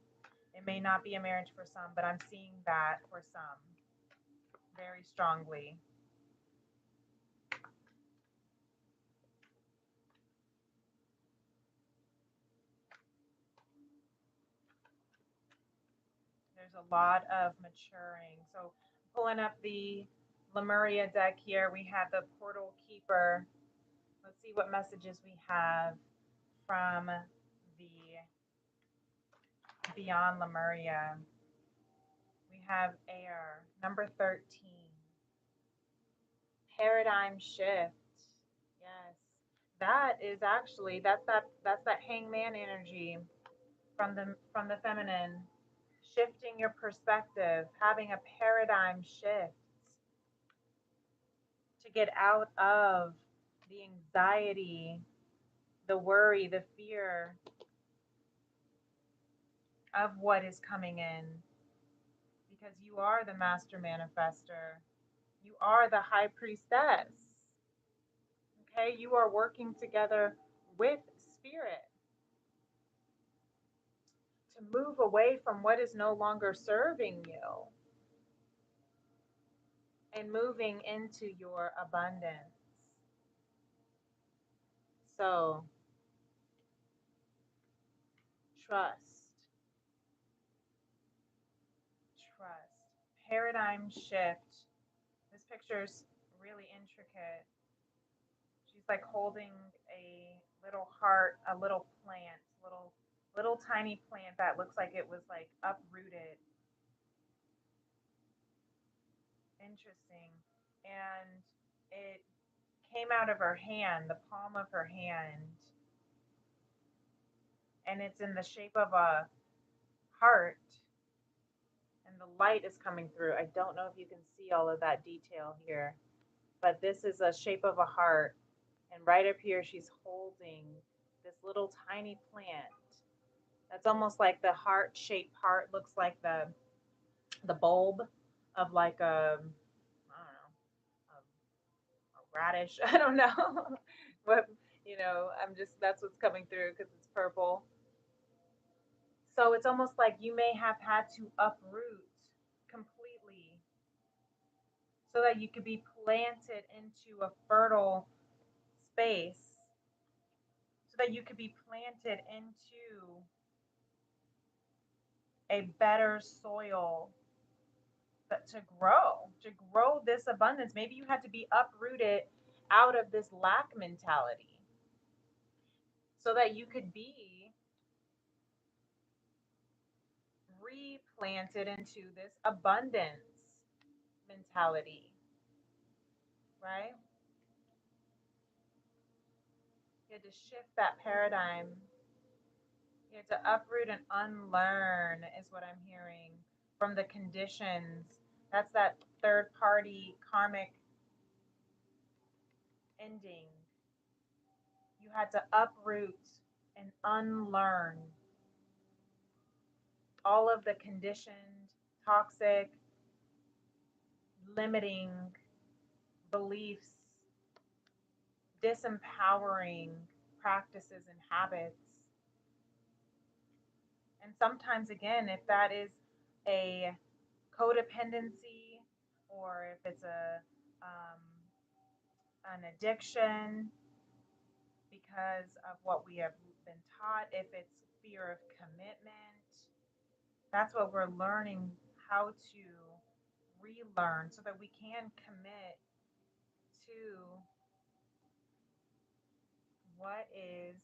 It may not be a marriage for some, but I'm seeing that for some very strongly. There's a lot of maturing. So pulling up the Lemuria deck here, we have the Portal Keeper. Let's see what messages we have from the Beyond Lemuria. We have air, number 13. Paradigm shift. Yes. That is actually, that's that hangman energy from the feminine. Shifting your perspective, having a paradigm shift to get out of the anxiety, the worry, the fear of what is coming in, because you are the master manifester. You are the high priestess. Okay, you are working together with spirit. to move away from what is no longer serving you and moving into your abundance. So, trust, trust. Paradigm shift. This picture's really intricate. She's like holding a little heart, a little plant, little tiny plant that looks like it was like uprooted. Interesting. And it came out of her hand, the palm of her hand, and it's in the shape of a heart, and the light is coming through. I don't know if you can see all of that detail here, but this is a shape of a heart. And right up here, she's holding this little tiny plant. That's almost like the heart shaped heart looks like the bulb of like I don't know, a radish. I don't know. But I'm just that's what's coming through because it's purple. So it's almost like you may have had to uproot completely so that you could be planted into a fertile space, so that you could be planted into a better soil to grow this abundance. Maybe you had to be uprooted out of this lack mentality so that you could be replanted into this abundance mentality, right? You had to shift that paradigm. You had to uproot and unlearn, is what I'm hearing, from the conditions. That's that third party karmic ending. You had to uproot and unlearn all of the conditioned, toxic, limiting beliefs, disempowering practices and habits. And sometimes, again, if that is a codependency or if it's an addiction because of what we have been taught, if it's fear of commitment, that's what we're learning how to relearn so that we can commit to what is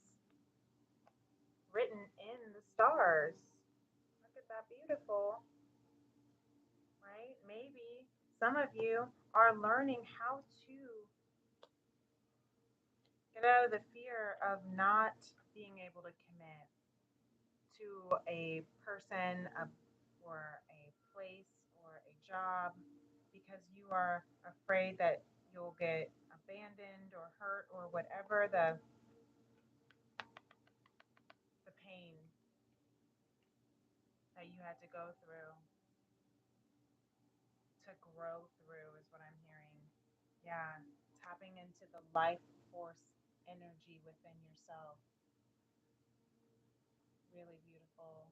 written in the stars. Look at that, beautiful, right? Maybe some of you are learning how to get out of the fear of not being able to commit to a person or a place or a job because you are afraid that you'll get abandoned or hurt or whatever the pain that you had to go through to grow through is what I'm hearing. Yeah, tapping into the life force energy within yourself. Really beautiful.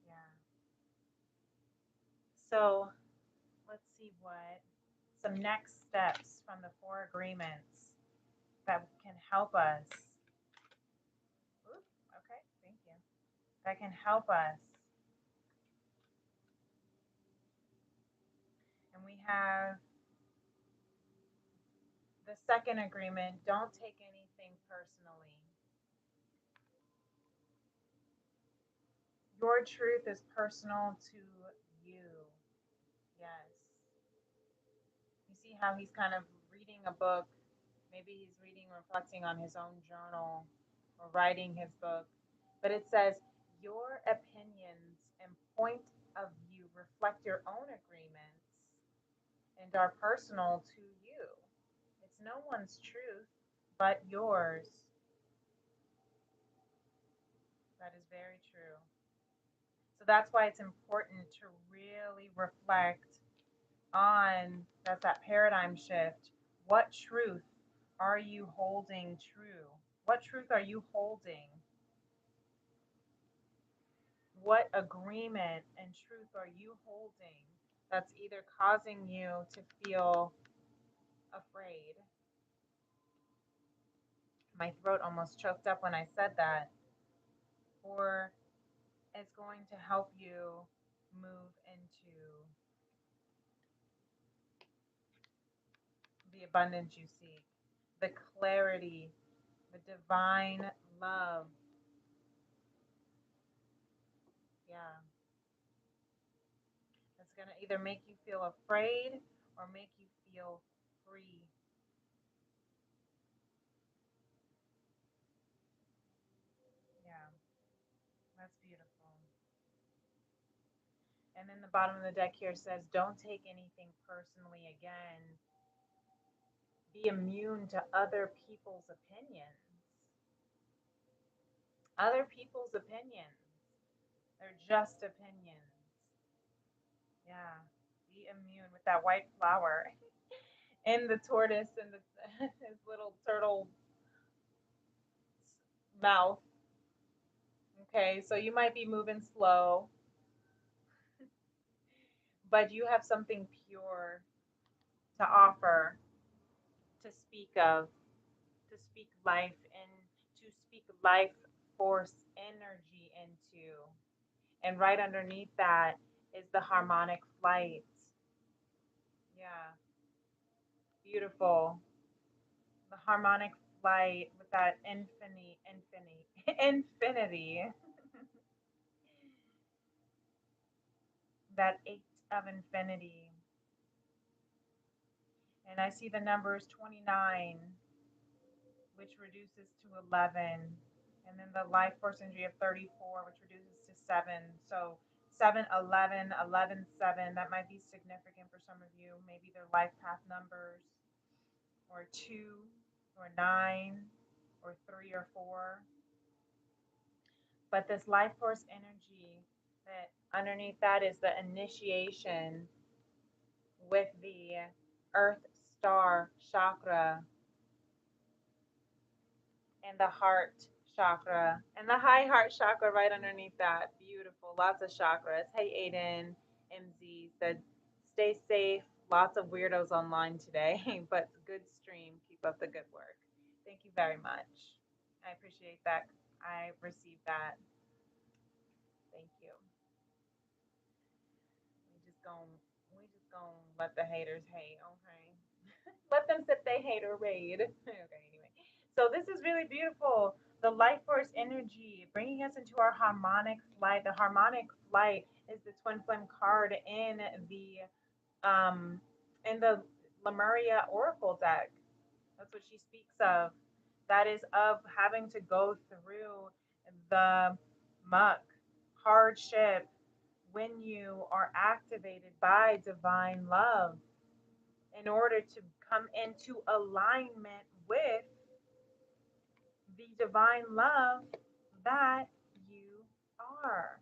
Yeah. So let's see what some next steps from the four agreements that can help us. Ooh, okay, thank you. That can help us. And we have the second agreement, don't take anything personally. Your truth is personal to you. Yes. You see how he's kind of reading a book. Maybe he's reading, reflecting on his own journal or writing his book. But it says, your opinions and point of view reflect your own agreements and are personal to you. It's no one's truth but yours. That is very true. So that's why it's important to really reflect on that paradigm shift. What truth are you holding true? What truth are you holding? what agreement and truth are you holding that's either causing you to feel afraid? My throat almost choked up when I said that. Or is going to help you move into the abundance you seek, the clarity, the divine love. Yeah, it's going to either make you feel afraid or make you feel free. Yeah, that's beautiful. And then the bottom of the deck here says, don't take anything personally again. Be immune to other people's opinions. Other people's opinions. They're just opinions. Yeah. Be immune with that white flower and the tortoise and the his little turtle mouth. Okay, so you might be moving slow, but you have something pure to offer, to speak of, to speak life and to speak life force energy into. And right underneath that is the harmonic flight. Yeah, beautiful. The harmonic flight with that infinity, that eight of infinity. And I see the numbers 29, which reduces to 11. And then the life force energy of 34, which reduces to 7. So 7, 11, 11, 7. That might be significant for some of you. Maybe their life path numbers, or 2, or 9, or 3, or 4. But this life force energy, that underneath that is the initiation with the earth star chakra and the heart chakra and the high heart chakra right underneath that. Beautiful. Lots of chakras. Hey, Aiden. MZ said, stay safe. Lots of weirdos online today, but good stream. Keep up the good work. Thank you very much. I appreciate that. I received that. Thank you. We just gonna let the haters hate, okay? Let them sip they hater raid. Okay, anyway. So this is really beautiful. The life force energy bringing us into our harmonic flight. The harmonic flight is the twin flame card um in the Lemuria Oracle deck. That's what she speaks of. That is of having to go through the muck, hardship, when you are activated by divine love in order to come into alignment with the divine love that you are.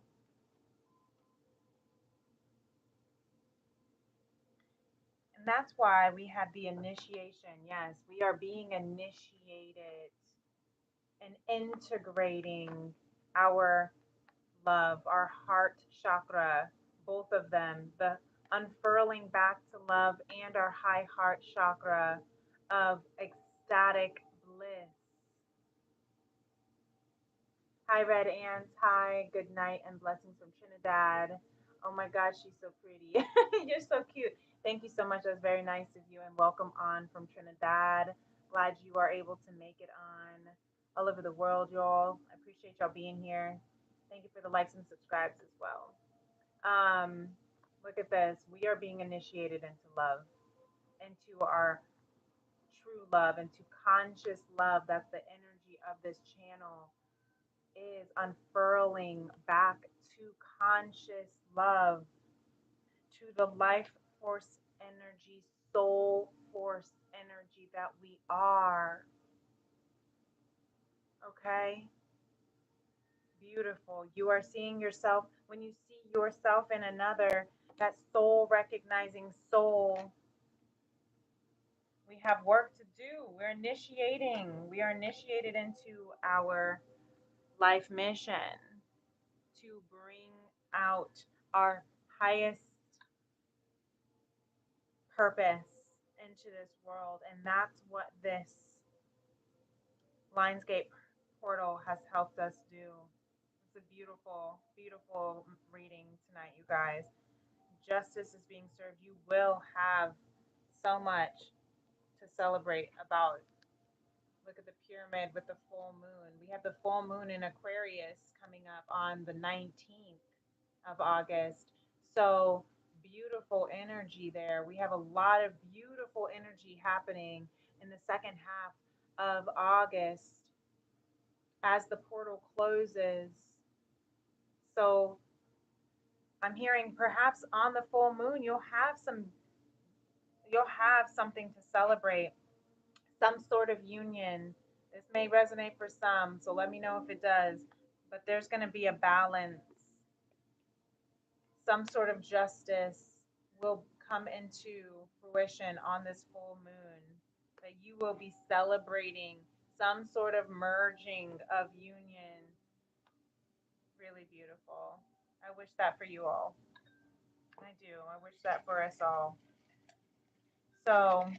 And that's why we have the initiation. Yes, we are being initiated and integrating our love, our heart chakra, both of them, the unfurling back to love and our high heart chakra of ecstatic bliss. Hi, Red Ants. Hi, good night and blessings from Trinidad. Oh my God, she's so pretty. You're so cute. Thank you so much. That's very nice of you. And welcome on from Trinidad. Glad you are able to make it on all over the world, y'all. I appreciate y'all being here. Thank you for the likes and subscribes as well. Um, Look at this. We are being initiated into love, into our true love, into conscious love. That's the energy of this channel, is unfurling back to conscious love, to the life force energy, soul force energy that we are. Okay? Beautiful. You are seeing yourself, when you see yourself in another, that soul recognizing soul. We have work to do. We're initiating. We are initiated into our life mission to bring out our highest purpose into this world. And that's what this Lionsgate portal has helped us do. It's a beautiful, beautiful reading tonight, you guys. Justice is being served. You will have so much to celebrate about. Look at the pyramid with the full moon. We have the full moon in Aquarius coming up on the 19th of August. So beautiful energy there. We have a lot of beautiful energy happening in the second half of August as the portal closes. So I'm hearing perhaps on the full moon you'll have something to celebrate, some sort of union. This may resonate for some, so let me know if it does. But there's going to be a balance. Some sort of justice will come into fruition on this full moon. That you will be celebrating some sort of merging of union. Really beautiful. I wish that for you all. I do. I wish that for us all. So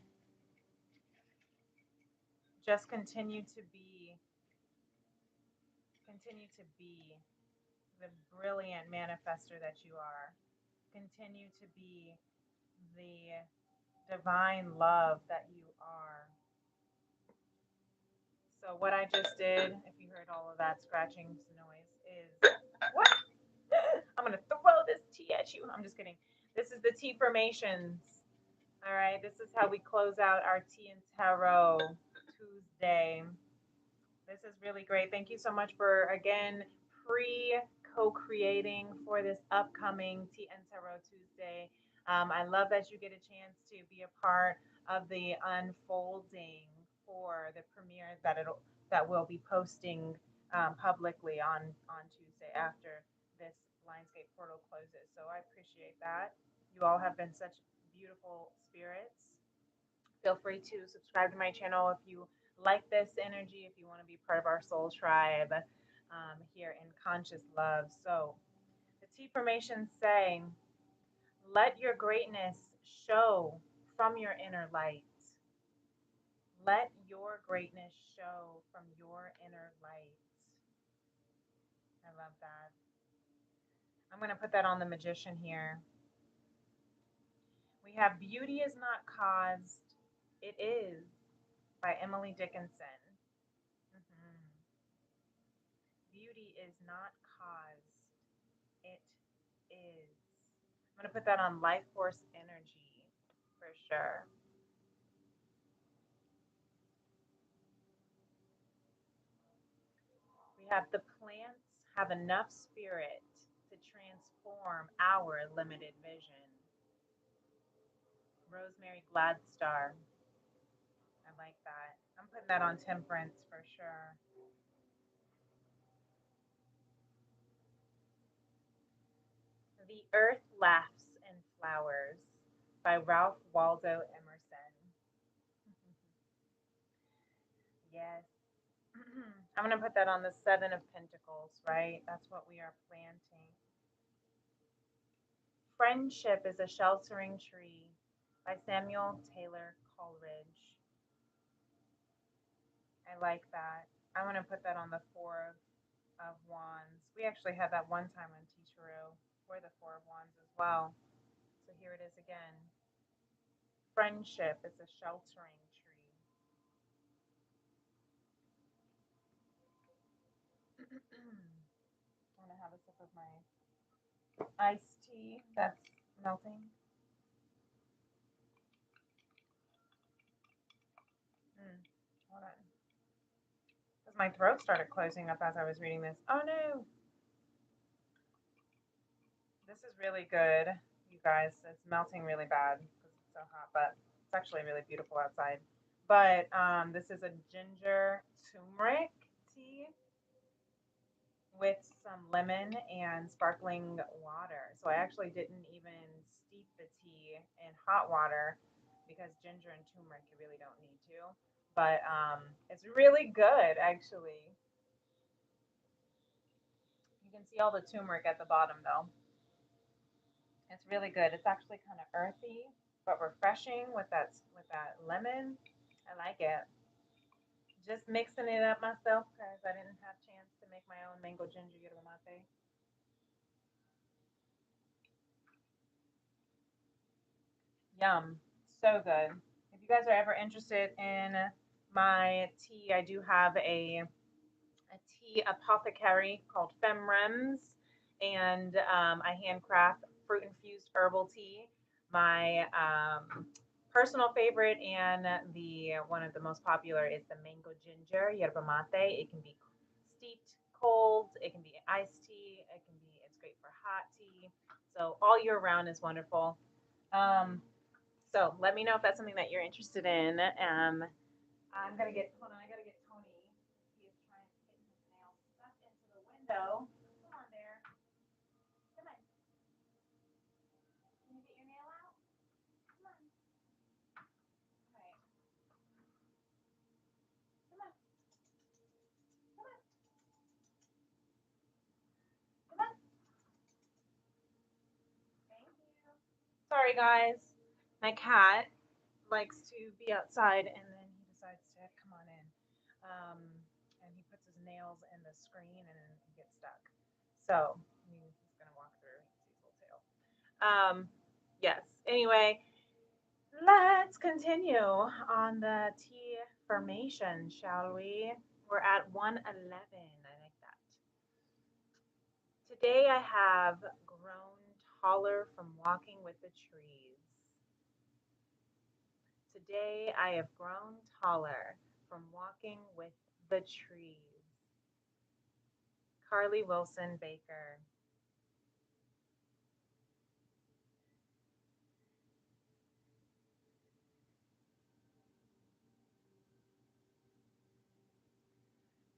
just continue to be the brilliant manifester that you are. Continue to be the divine love that you are. So what I just did, if you heard all of that scratching noise, is what? I'm gonna throw this tea at you. I'm just kidding. This is the tea formations. All right, this is how we close out our tea and tarot Tuesday. This is really great. Thank you so much for again pre co-creating for this upcoming Tea and Tarot Tuesday. I love that you get a chance to be a part of the unfolding for the premiere that we'll be posting publicly on Tuesday after this Lionsgate portal closes. So I appreciate that. You all have been such beautiful spirits. Feel free to subscribe to my channel if you like this energy, if you want to be part of our soul tribe here in Conscious Love. So, the T formations say, let your greatness show from your inner light. Let your greatness show from your inner light. I love that. I'm going to put that on the magician here. We have Beauty is Not Caused, It Is by Emily Dickinson. Mhm. Beauty is not caused, it is. I'm going to put that on life force energy for sure. We have the plants have enough spirit to transform our limited vision. Rosemary Gladstar. I like that. I'm putting that on temperance for sure. The Earth Laughs and Flowers by Ralph Waldo Emerson. Yes. I'm going to put that on the Seven of Pentacles, right? That's what we are planting. Friendship is a Sheltering Tree by Samuel Taylor Coleridge. I like that. I'm going to put that on the Four of Wands. We actually had that one time on Teacheroo for the Four of Wands as well. So here it is again. Friendship is a sheltering tree. I'm going to have a sip of my iced tea that's melting. Hold on. Because my throat started closing up as I was reading this. Oh no! This is really good, you guys. It's melting really bad because it's so hot, but it's actually really beautiful outside. But this is a ginger turmeric tea with some lemon and sparkling water. So I actually didn't even steep the tea in hot water because ginger and turmeric you really don't need to. But it's really good actually. You can see all the turmeric at the bottom though. It's really good. It's actually kind of earthy, but refreshing with that lemon. I like it. Just mixing it up myself because I didn't have a chance to make my own mango ginger yerba mate. Yum. So good. If you guys are ever interested in my tea, I do have a tea apothecary called Femrems, and I handcraft fruit infused herbal tea. My personal favorite and the one of the most popular is the mango ginger yerba mate. It can be steeped cold, it can be iced tea, it's great for hot tea. So all year round is wonderful. Um, so let me know if that's something that you're interested in. I'm gonna get hold on. I gotta get Tony. He is trying to get his nails stuck into the window. Come on, there. Come on. Can you get your nail out? Come on. All right. Come on. Come on. Come on. Thank you. Sorry, guys. My cat likes to be outside, and then he decides to come on in. Um, and he puts his nails in the screen, and then he gets stuck. So he's gonna walk through. See his little tail. Yes. Anyway, let's continue on the T formation, shall we? We're at 111. I like that. Today I have grown taller from walking with the trees. Today I have grown taller from walking with the trees. Carly Wilson Baker.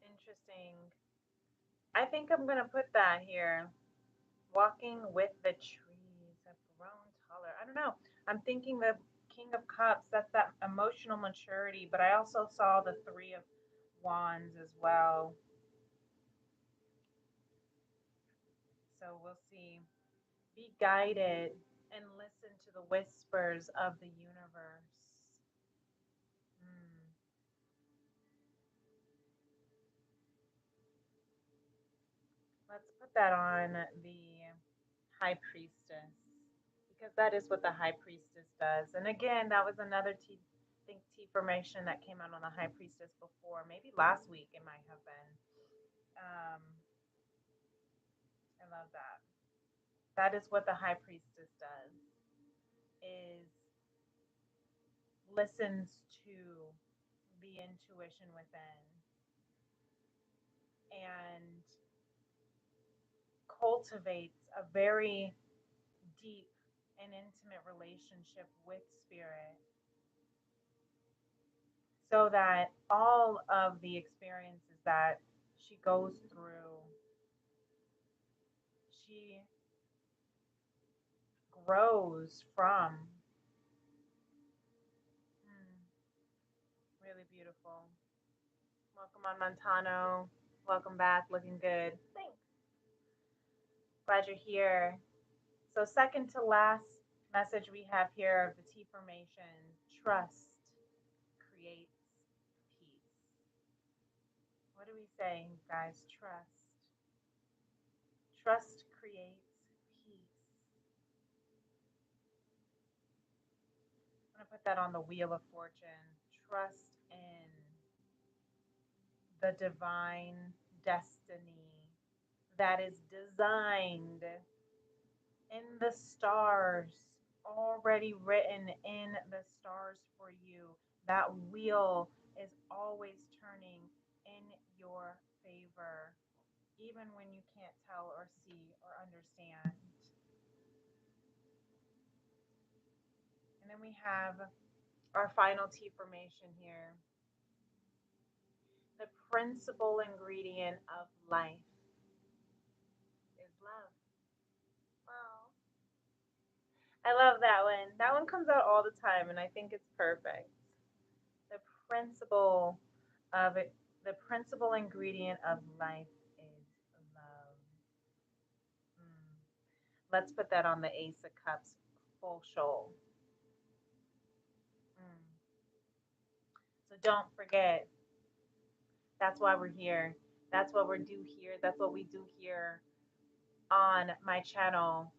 Interesting. I think I'm going to put that here. Walking with the trees. I've grown taller. I don't know. I'm thinking the King of Cups, that's that emotional maturity, but I also saw the Three of Wands as well. So we'll see. Be guided and listen to the whispers of the universe. Mm. Let's put that on the High Priestess because that is what the High Priestess does. And again, that was another think T formation that came out on the High Priestess before. Maybe last week it might have been. Um, I love that. That is what the High Priestess does. Is listens to the intuition within and cultivates a very deep and intimate relationship with spirit so that all of the experiences that she goes through, she grows from. Hmm, really beautiful. Welcome on Montano. Welcome back. Looking good. Thanks. Glad you're here. So, second to last message we have here of the T formation, trust creates peace. What do we say, guys? Trust. Trust creates peace. I'm going to put that on the wheel of fortune. Trust in the divine destiny that is designed in the stars, already written in the stars for you. That wheel is always turning in your favor, even when you can't tell or see or understand. And then we have our final T formation here, the principal ingredient of life is love. Wow. I love that one. That one comes out all the time, and I think it's perfect. The principle of it, the principal ingredient of life is love. Mm. Let's put that on the Ace of Cups full shoal. Mm. So don't forget, that's why we're here. That's what we do here. That's what we do here on my channel,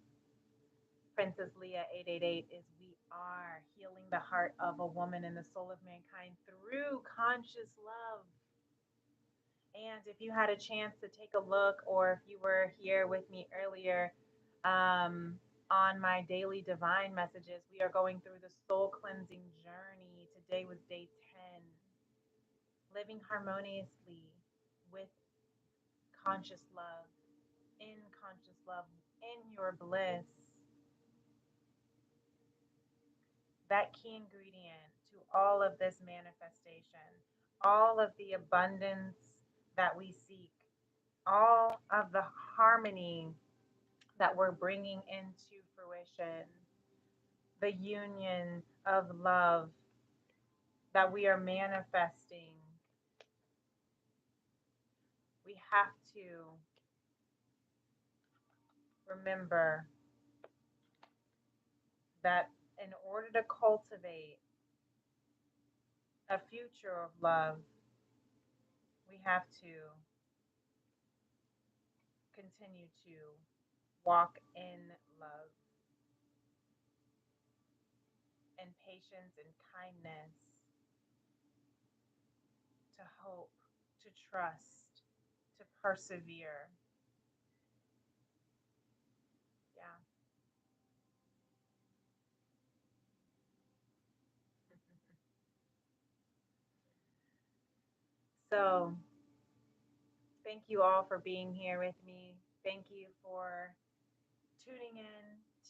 Princess Leah 888, is we are healing the heart of a woman and the soul of mankind through conscious love. And if you had a chance to take a look, or if you were here with me earlier on my daily divine messages, we are going through the soul cleansing journey. Today was day 10, living harmoniously with conscious love, in conscious love, in your bliss. That key ingredient to all of this manifestation, all of the abundance that we seek, all of the harmony that we're bringing into fruition, the union of love that we are manifesting. We have to remember that in order to cultivate a future of love, we have to continue to walk in love and patience and kindness, to hope, to trust, to persevere. Yeah. So, thank you all for being here with me. Thank you for tuning in.